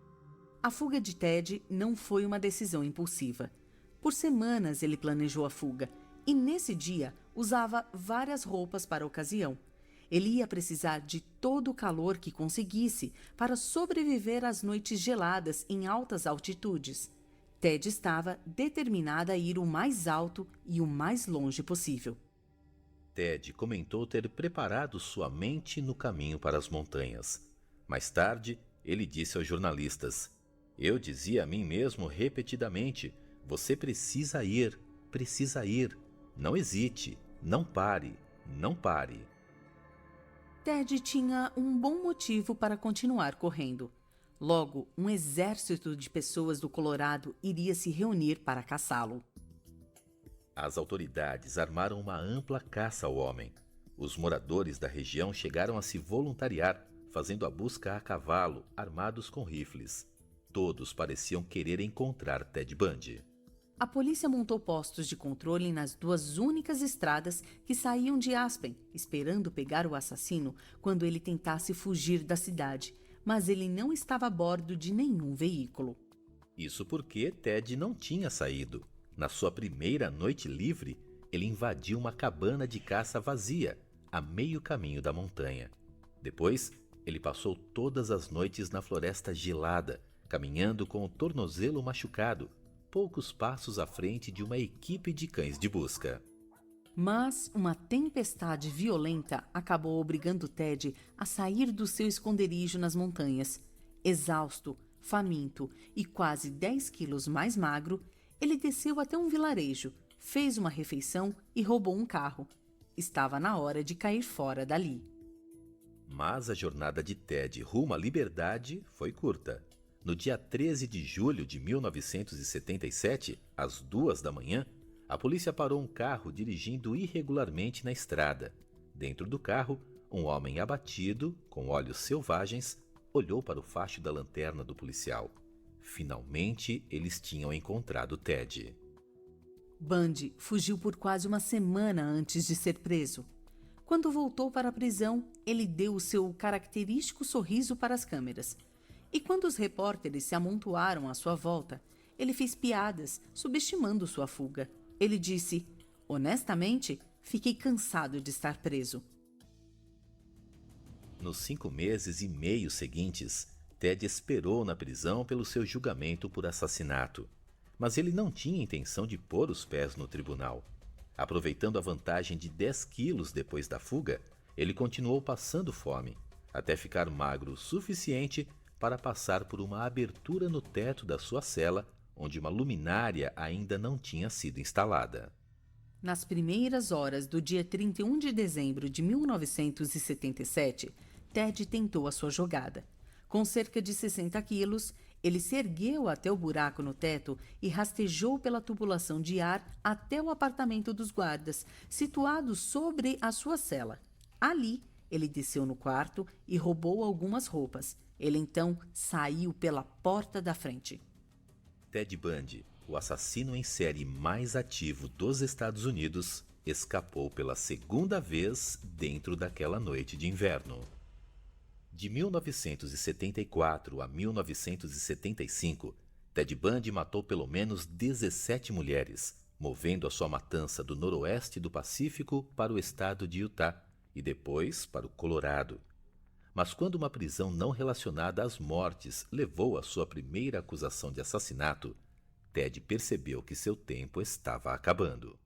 A fuga de Ted não foi uma decisão impulsiva. Por semanas ele planejou a fuga e nesse dia usava várias roupas para a ocasião. Ele ia precisar de todo o calor que conseguisse para sobreviver às noites geladas em altas altitudes. Ted estava determinada a ir o mais alto e o mais longe possível. Ted comentou ter preparado sua mente no caminho para as montanhas. Mais tarde, ele disse aos jornalistas: "Eu dizia a mim mesmo repetidamente, você precisa ir, não hesite, não pare, não pare." Ted tinha um bom motivo para continuar correndo. Logo, um exército de pessoas do Colorado iria se reunir para caçá-lo. As autoridades armaram uma ampla caça ao homem. Os moradores da região chegaram a se voluntariar, fazendo a busca a cavalo, armados com rifles. Todos pareciam querer encontrar Ted Bundy. A polícia montou postos de controle nas duas únicas estradas que saíam de Aspen, esperando pegar o assassino quando ele tentasse fugir da cidade, mas ele não estava a bordo de nenhum veículo. Isso porque Ted não tinha saído. Na sua primeira noite livre, ele invadiu uma cabana de caça vazia, a meio caminho da montanha. Depois, ele passou todas as noites na floresta gelada, caminhando com o tornozelo machucado, poucos passos à frente de uma equipe de cães de busca. Mas uma tempestade violenta acabou obrigando Ted a sair do seu esconderijo nas montanhas. Exausto, faminto e quase 10 quilos mais magro, ele desceu até um vilarejo, fez uma refeição e roubou um carro. Estava na hora de cair fora dali. Mas a jornada de Ted rumo à liberdade foi curta. No dia 13 de julho de 1977, às 2 da manhã, a polícia parou um carro dirigindo irregularmente na estrada. Dentro do carro, um homem abatido, com olhos selvagens, olhou para o facho da lanterna do policial. Finalmente, eles tinham encontrado Ted. Bundy fugiu por quase uma semana antes de ser preso. Quando voltou para a prisão, ele deu o seu característico sorriso para as câmeras. E quando os repórteres se amontoaram à sua volta, ele fez piadas, subestimando sua fuga. Ele disse: "Honestamente, fiquei cansado de estar preso." Nos 5 meses e meio seguintes, Ted esperou na prisão pelo seu julgamento por assassinato. mas ele não tinha intenção de pôr os pés no tribunal. Aproveitando a vantagem de 10 quilos depois da fuga, ele continuou passando fome, até ficar magro o suficiente para passar por uma abertura no teto da sua cela, onde uma luminária ainda não tinha sido instalada. Nas primeiras horas do dia 31 de dezembro de 1977, Ted tentou a sua jogada. Com cerca de 60 quilos, ele se ergueu até o buraco no teto e rastejou pela tubulação de ar até o apartamento dos guardas, situado sobre a sua cela. Ali, ele desceu no quarto e roubou algumas roupas. Ele então saiu pela porta da frente. Ted Bundy, o assassino em série mais ativo dos Estados Unidos, escapou pela segunda vez dentro daquela noite de inverno. De 1974 a 1975, Ted Bundy matou pelo menos 17 mulheres, movendo a sua matança do noroeste do Pacífico para o estado de Utah e depois para o Colorado. Mas quando uma prisão não relacionada às mortes levou à sua primeira acusação de assassinato, Ted percebeu que seu tempo estava acabando.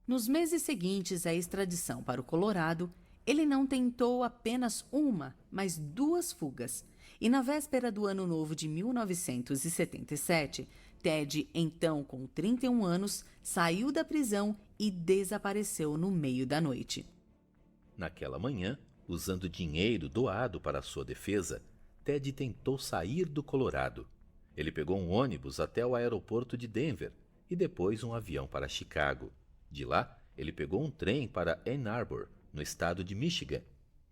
Nos meses seguintes à extradição para o Colorado, ele não tentou apenas uma, mas 2 fugas. E na véspera do Ano Novo de 1977, Ted, então com 31 anos, saiu da prisão e desapareceu no meio da noite. Naquela manhã, usando dinheiro doado para sua defesa, Ted tentou sair do Colorado. Ele pegou um ônibus até o aeroporto de Denver e depois um avião para Chicago. De lá, ele pegou um trem para Ann Arbor, no estado de Michigan.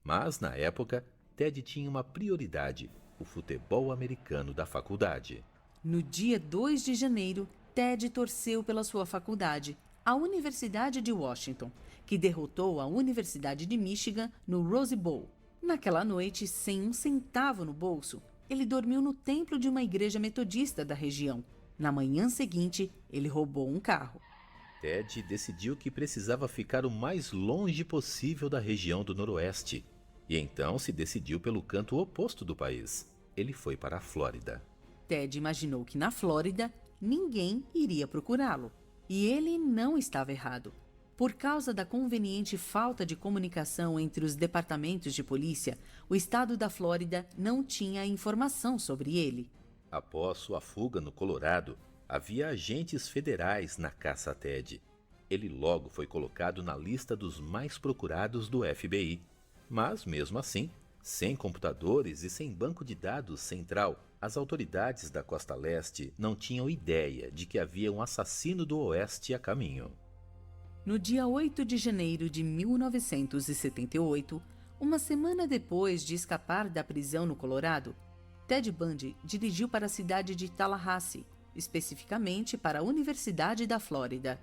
Mas, na época, Ted tinha uma prioridade: o futebol americano da faculdade. No dia 2 de janeiro, Ted torceu pela sua faculdade, a Universidade de Washington, que derrotou a Universidade de Michigan no Rose Bowl. Naquela noite, sem um centavo no bolso, ele dormiu no templo de uma igreja metodista da região. Na manhã seguinte, ele roubou um carro. Ted decidiu que precisava ficar o mais longe possível da região do Noroeste, e então se decidiu pelo canto oposto do país. Ele foi para a Flórida. Ted imaginou que na Flórida ninguém iria procurá-lo. E ele não estava errado. Por causa da conveniente falta de comunicação entre os departamentos de polícia, o estado da Flórida não tinha informação sobre ele. Após sua fuga no Colorado, havia agentes federais na caça a Ted. Ele logo foi colocado na lista dos mais procurados do FBI. Mas, mesmo assim, sem computadores e sem banco de dados central, as autoridades da Costa Leste não tinham ideia de que havia um assassino do Oeste a caminho. No dia 8 de janeiro de 1978, uma semana depois de escapar da prisão no Colorado, Ted Bundy dirigiu para a cidade de Tallahassee, especificamente para a Universidade da Flórida.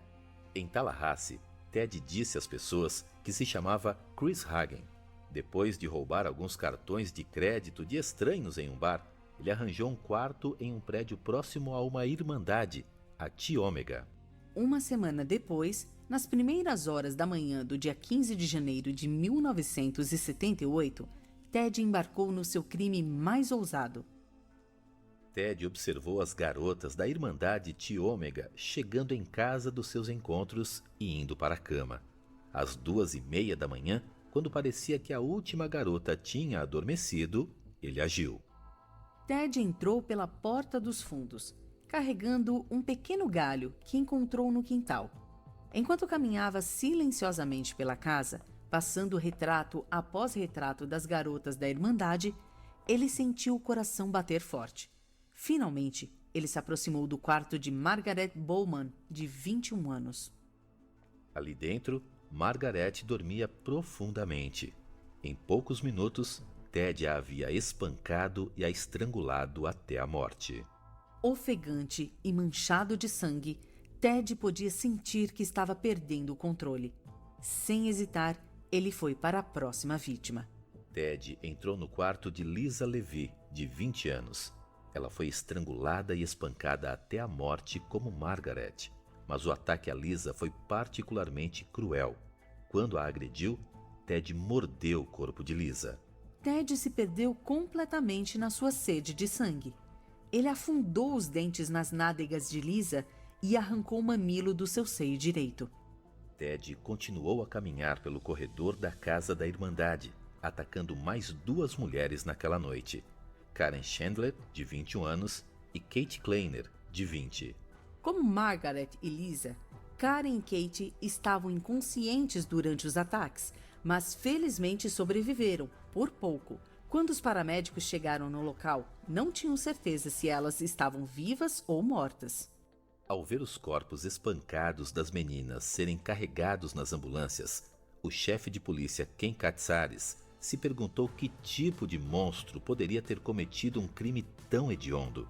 Em Tallahassee, Ted disse às pessoas que se chamava Chris Hagen. Depois de roubar alguns cartões de crédito de estranhos em um bar, ele arranjou um quarto em um prédio próximo a uma irmandade, a Chi Omega. Uma semana depois, nas primeiras horas da manhã do dia 15 de janeiro de 1978, Ted embarcou no seu crime mais ousado. Ted observou as garotas da Irmandade Chi Omega chegando em casa dos seus encontros e indo para a cama. Às 2:30 da manhã, quando parecia que a última garota tinha adormecido, ele agiu. Ted entrou pela porta dos fundos, carregando um pequeno galho que encontrou no quintal. Enquanto caminhava silenciosamente pela casa, passando retrato após retrato das garotas da Irmandade, ele sentiu o coração bater forte. Finalmente, ele se aproximou do quarto de Margaret Bowman, de 21 anos. Ali dentro, Margaret dormia profundamente. Em poucos minutos, Ted a havia espancado e a estrangulado até a morte. Ofegante e manchado de sangue, Ted podia sentir que estava perdendo o controle. Sem hesitar, ele foi para a próxima vítima. Ted entrou no quarto de Lisa Levy, de 20 anos. Ela foi estrangulada e espancada até a morte como Margaret, mas o ataque a Lisa foi particularmente cruel. Quando a agrediu, Ted mordeu o corpo de Lisa. Ted se perdeu completamente na sua sede de sangue. ele afundou os dentes nas nádegas de Lisa e arrancou o mamilo do seu seio direito. Ted continuou a caminhar pelo corredor da casa da Irmandade, atacando mais 2 mulheres naquela noite: Karen Chandler, de 21 anos, e Kate Kleiner, de 20. Como Margaret e Lisa, Karen e Kate estavam inconscientes durante os ataques, mas felizmente sobreviveram, por pouco. Quando os paramédicos chegaram no local, não tinham certeza se elas estavam vivas ou mortas. Ao ver os corpos espancados das meninas serem carregados nas ambulâncias, o chefe de polícia Ken Katsaris se perguntou que tipo de monstro poderia ter cometido um crime tão hediondo.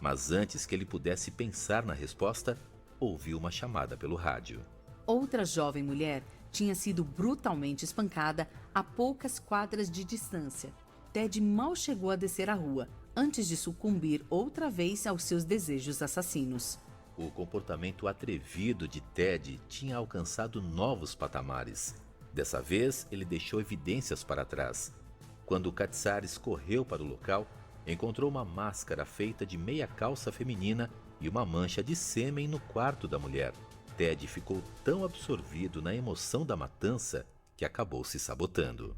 Mas antes que ele pudesse pensar na resposta, ouviu uma chamada pelo rádio. Outra jovem mulher tinha sido brutalmente espancada a poucas quadras de distância. Ted mal chegou a descer a rua, antes de sucumbir outra vez aos seus desejos assassinos. O comportamento atrevido de Ted tinha alcançado novos patamares. Dessa vez, ele deixou evidências para trás. Quando Katsaris correu para o local, encontrou uma máscara feita de meia calça feminina e uma mancha de sêmen no quarto da mulher. Ted ficou tão absorvido na emoção da matança que acabou se sabotando.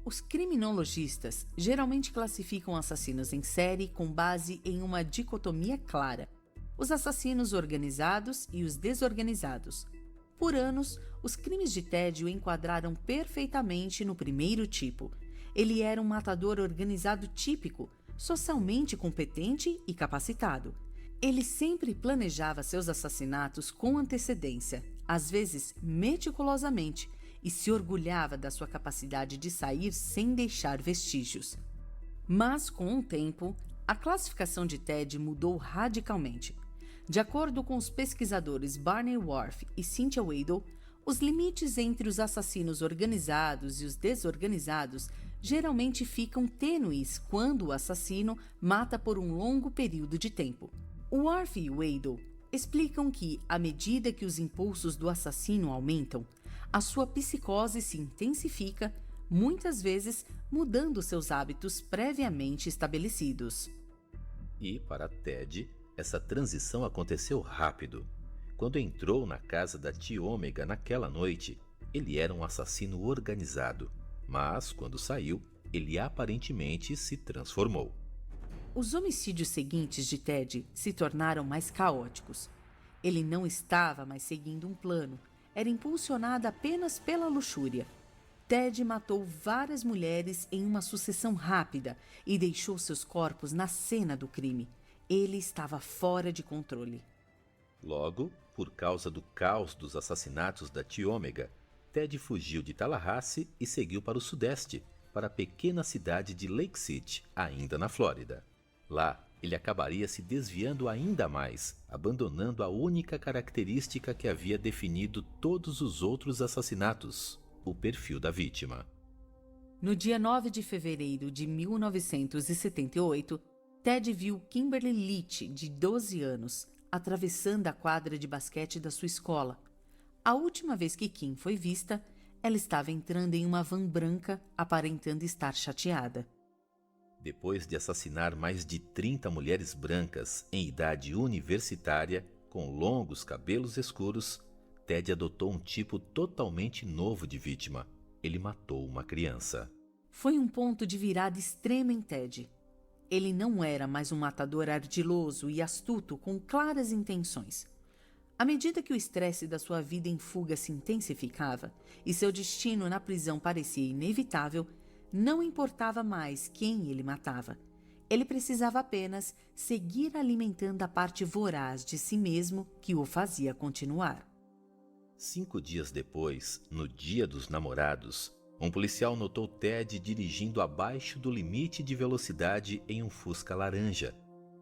Os criminologistas geralmente classificam assassinos em série com base em uma dicotomia clara: os assassinos organizados e os desorganizados. Por anos, os crimes de Ted o enquadraram perfeitamente no primeiro tipo. Ele era um matador organizado típico, socialmente competente e capacitado. Ele sempre planejava seus assassinatos com antecedência, às vezes meticulosamente, e se orgulhava da sua capacidade de sair sem deixar vestígios. Mas, com o tempo, a classificação de Ted mudou radicalmente. De acordo com os pesquisadores Barney Whorf e Cynthia Weidel, os limites entre os assassinos organizados e os desorganizados geralmente ficam tênues quando o assassino mata por um longo período de tempo. Whorf e Weidel explicam que, à medida que os impulsos do assassino aumentam, a sua psicose se intensifica, muitas vezes mudando seus hábitos previamente estabelecidos. E, para Ted, essa transição aconteceu rápido. Quando entrou na casa da tia Ômega naquela noite, ele era um assassino organizado, mas quando saiu, ele aparentemente se transformou. Os homicídios seguintes de Ted se tornaram mais caóticos. Ele não estava mais seguindo um plano, era impulsionado apenas pela luxúria. Ted matou várias mulheres em uma sucessão rápida e deixou seus corpos na cena do crime. Ele estava fora de controle. Logo, por causa do caos dos assassinatos da tia Ômega, Ted fugiu de Tallahassee e seguiu para o sudeste, para a pequena cidade de Lake City, ainda na Flórida. Lá, ele acabaria se desviando ainda mais, abandonando a única característica que havia definido todos os outros assassinatos: o perfil da vítima. No dia 9 de fevereiro de 1978, Ted viu Kimberly Leach, de 12 anos, atravessando a quadra de basquete da sua escola. A última vez que Kim foi vista, ela estava entrando em uma van branca, aparentando estar chateada. Depois de assassinar mais de 30 mulheres brancas em idade universitária, com longos cabelos escuros, Ted adotou um tipo totalmente novo de vítima. Ele matou uma criança. Foi um ponto de virada extremo em Ted. Ele não era mais um matador ardiloso e astuto com claras intenções. À medida que o estresse da sua vida em fuga se intensificava e seu destino na prisão parecia inevitável, não importava mais quem ele matava. Ele precisava apenas seguir alimentando a parte voraz de si mesmo que o fazia continuar. 5 dias depois, no Dia dos Namorados, um policial notou Ted dirigindo abaixo do limite de velocidade em um Fusca laranja.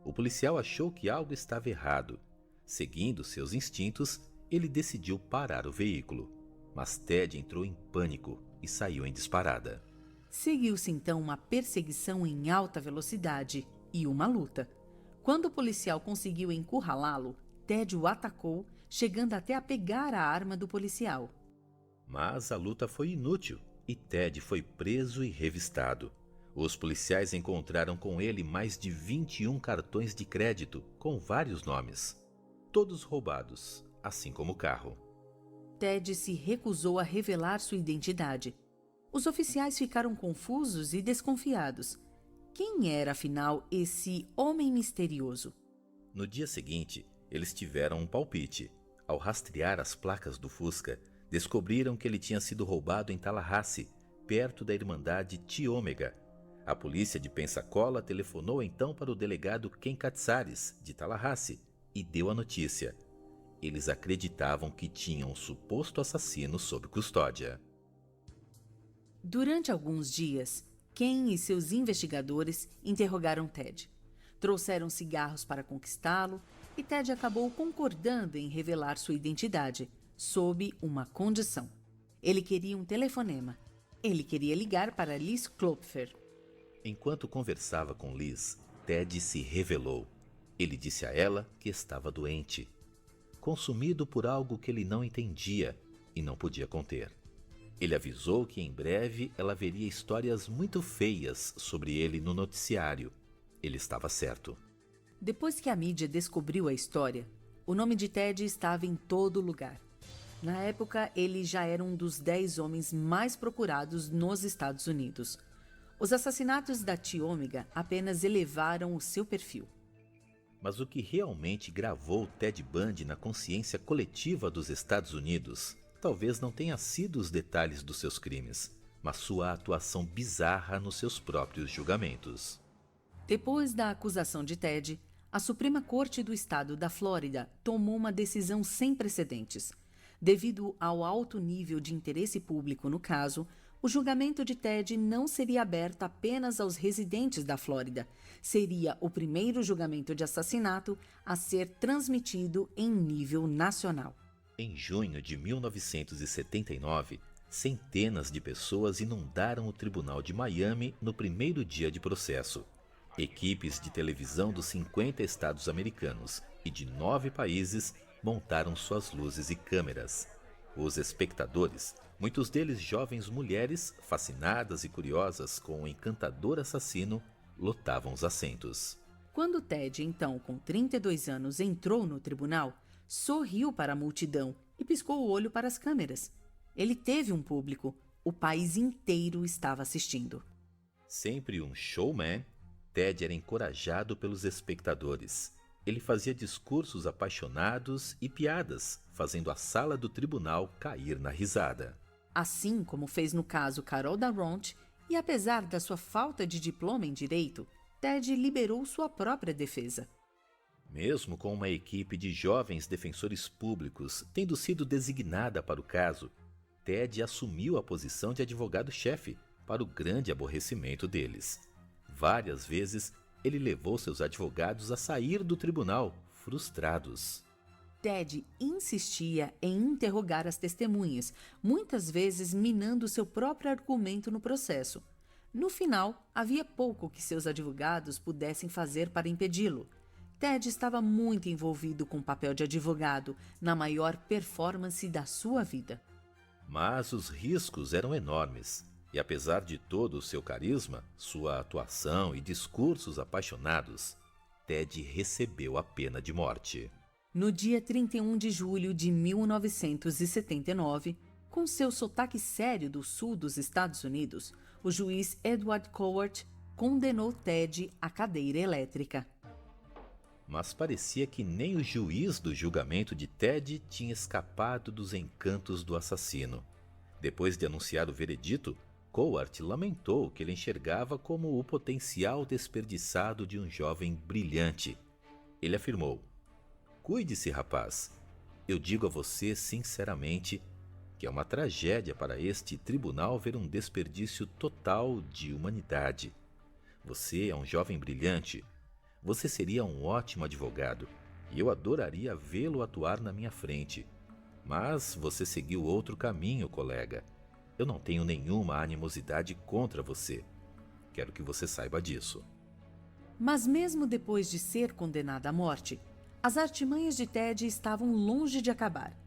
O policial achou que algo estava errado. Seguindo seus instintos, ele decidiu parar o veículo. Mas Ted entrou em pânico e saiu em disparada. Seguiu-se então uma perseguição em alta velocidade e uma luta. Quando o policial conseguiu encurralá-lo, Ted o atacou, chegando até a pegar a arma do policial. Mas a luta foi inútil e Ted foi preso e revistado. Os policiais encontraram com ele mais de 21 cartões de crédito com vários nomes, todos roubados, assim como o carro. Ted se recusou a revelar sua identidade. Os oficiais ficaram confusos e desconfiados. Quem era, afinal, esse homem misterioso? No dia seguinte, eles tiveram um palpite. Ao rastrear as placas do Fusca, descobriram que ele tinha sido roubado em Tallahassee, perto da Irmandade Chi Omega. A polícia de Pensacola telefonou então para o delegado Ken Katsaris, de Tallahassee, e deu a notícia. Eles acreditavam que tinham um suposto assassino sob custódia. Durante alguns dias, Ken e seus investigadores interrogaram Ted. Trouxeram cigarros para conquistá-lo e Ted acabou concordando em revelar sua identidade, sob uma condição. Ele queria um telefonema. Ele queria ligar para Liz Klopfer. Enquanto conversava com Liz, Ted se revelou. Ele disse a ela que estava doente, consumido por algo que ele não entendia e não podia conter. Ele avisou que em breve ela veria histórias muito feias sobre ele no noticiário. Ele estava certo. Depois que a mídia descobriu a história, o nome de Ted estava em todo lugar. Na época, ele já era um dos 10 homens mais procurados nos Estados Unidos. Os assassinatos da Chi Omega apenas elevaram o seu perfil. Mas o que realmente gravou Ted Bundy na consciência coletiva dos Estados Unidos talvez não tenha sido os detalhes dos seus crimes, mas sua atuação bizarra nos seus próprios julgamentos. Depois da acusação de Ted, a Suprema Corte do Estado da Flórida tomou uma decisão sem precedentes. Devido ao alto nível de interesse público no caso, o julgamento de Ted não seria aberto apenas aos residentes da Flórida. Seria o primeiro julgamento de assassinato a ser transmitido em nível nacional. Em junho de 1979, centenas de pessoas inundaram o Tribunal de Miami no primeiro dia de processo. Equipes de televisão dos 50 estados americanos e de 9 países montaram suas luzes e câmeras. Os espectadores, muitos deles jovens mulheres fascinadas e curiosas com o encantador assassino, lotavam os assentos. Quando Ted, então com 32 anos, entrou no tribunal, sorriu para a multidão e piscou o olho para as câmeras. Ele teve um público. O país inteiro estava assistindo. Sempre um showman, Ted era encorajado pelos espectadores. Ele fazia discursos apaixonados e piadas, fazendo a sala do tribunal cair na risada. Assim como fez no caso Carol Darront, e apesar da sua falta de diploma em direito, Ted liberou sua própria defesa. Mesmo com uma equipe de jovens defensores públicos tendo sido designada para o caso, Ted assumiu a posição de advogado-chefe, para o grande aborrecimento deles. Várias vezes, ele levou seus advogados a sair do tribunal, frustrados. Ted insistia em interrogar as testemunhas, muitas vezes minando seu próprio argumento no processo. No final, havia pouco que seus advogados pudessem fazer para impedi-lo. Ted estava muito envolvido com o papel de advogado, na maior performance da sua vida. Mas os riscos eram enormes. E apesar de todo o seu carisma, sua atuação e discursos apaixonados, Ted recebeu a pena de morte. No dia 31 de julho de 1979, com seu sotaque sério do sul dos Estados Unidos, o juiz Edward Cowart condenou Ted à cadeira elétrica. Mas parecia que nem o juiz do julgamento de Ted tinha escapado dos encantos do assassino. Depois de anunciar o veredito, Cowart lamentou que ele enxergava como o potencial desperdiçado de um jovem brilhante. Ele afirmou: "Cuide-se, rapaz. Eu digo a você sinceramente que é uma tragédia para este tribunal ver um desperdício total de humanidade. Você é um jovem brilhante. Você seria um ótimo advogado e eu adoraria vê-lo atuar na minha frente. Mas você seguiu outro caminho, colega. Eu não tenho nenhuma animosidade contra você. Quero que você saiba disso." Mas mesmo depois de ser condenado à morte, as artimanhas de Ted estavam longe de acabar.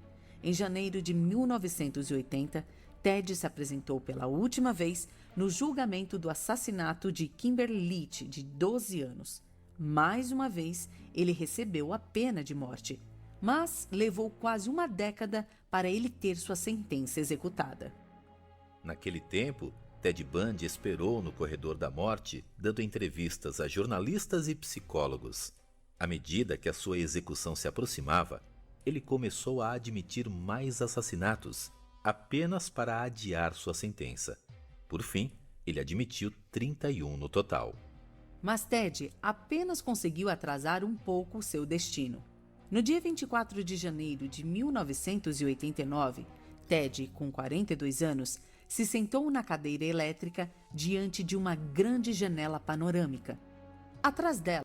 Em janeiro de 1980, Ted se apresentou pela última vez no julgamento do assassinato de Kimberly Leach, de 12 anos. Mais uma vez, ele recebeu a pena de morte, mas levou quase uma década para ele ter sua sentença executada. Naquele tempo, Ted Bundy esperou no corredor da morte, dando entrevistas a jornalistas e psicólogos. À medida que a sua execução se aproximava, ele começou a admitir mais assassinatos, apenas para adiar sua sentença. Por fim, ele admitiu 31 no total. Mas Ted apenas conseguiu atrasar um pouco seu destino. No dia 24 de janeiro de 1989, Ted, com 42 anos, se sentou na cadeira elétrica diante de uma grande janela panorâmica. Atrás dela,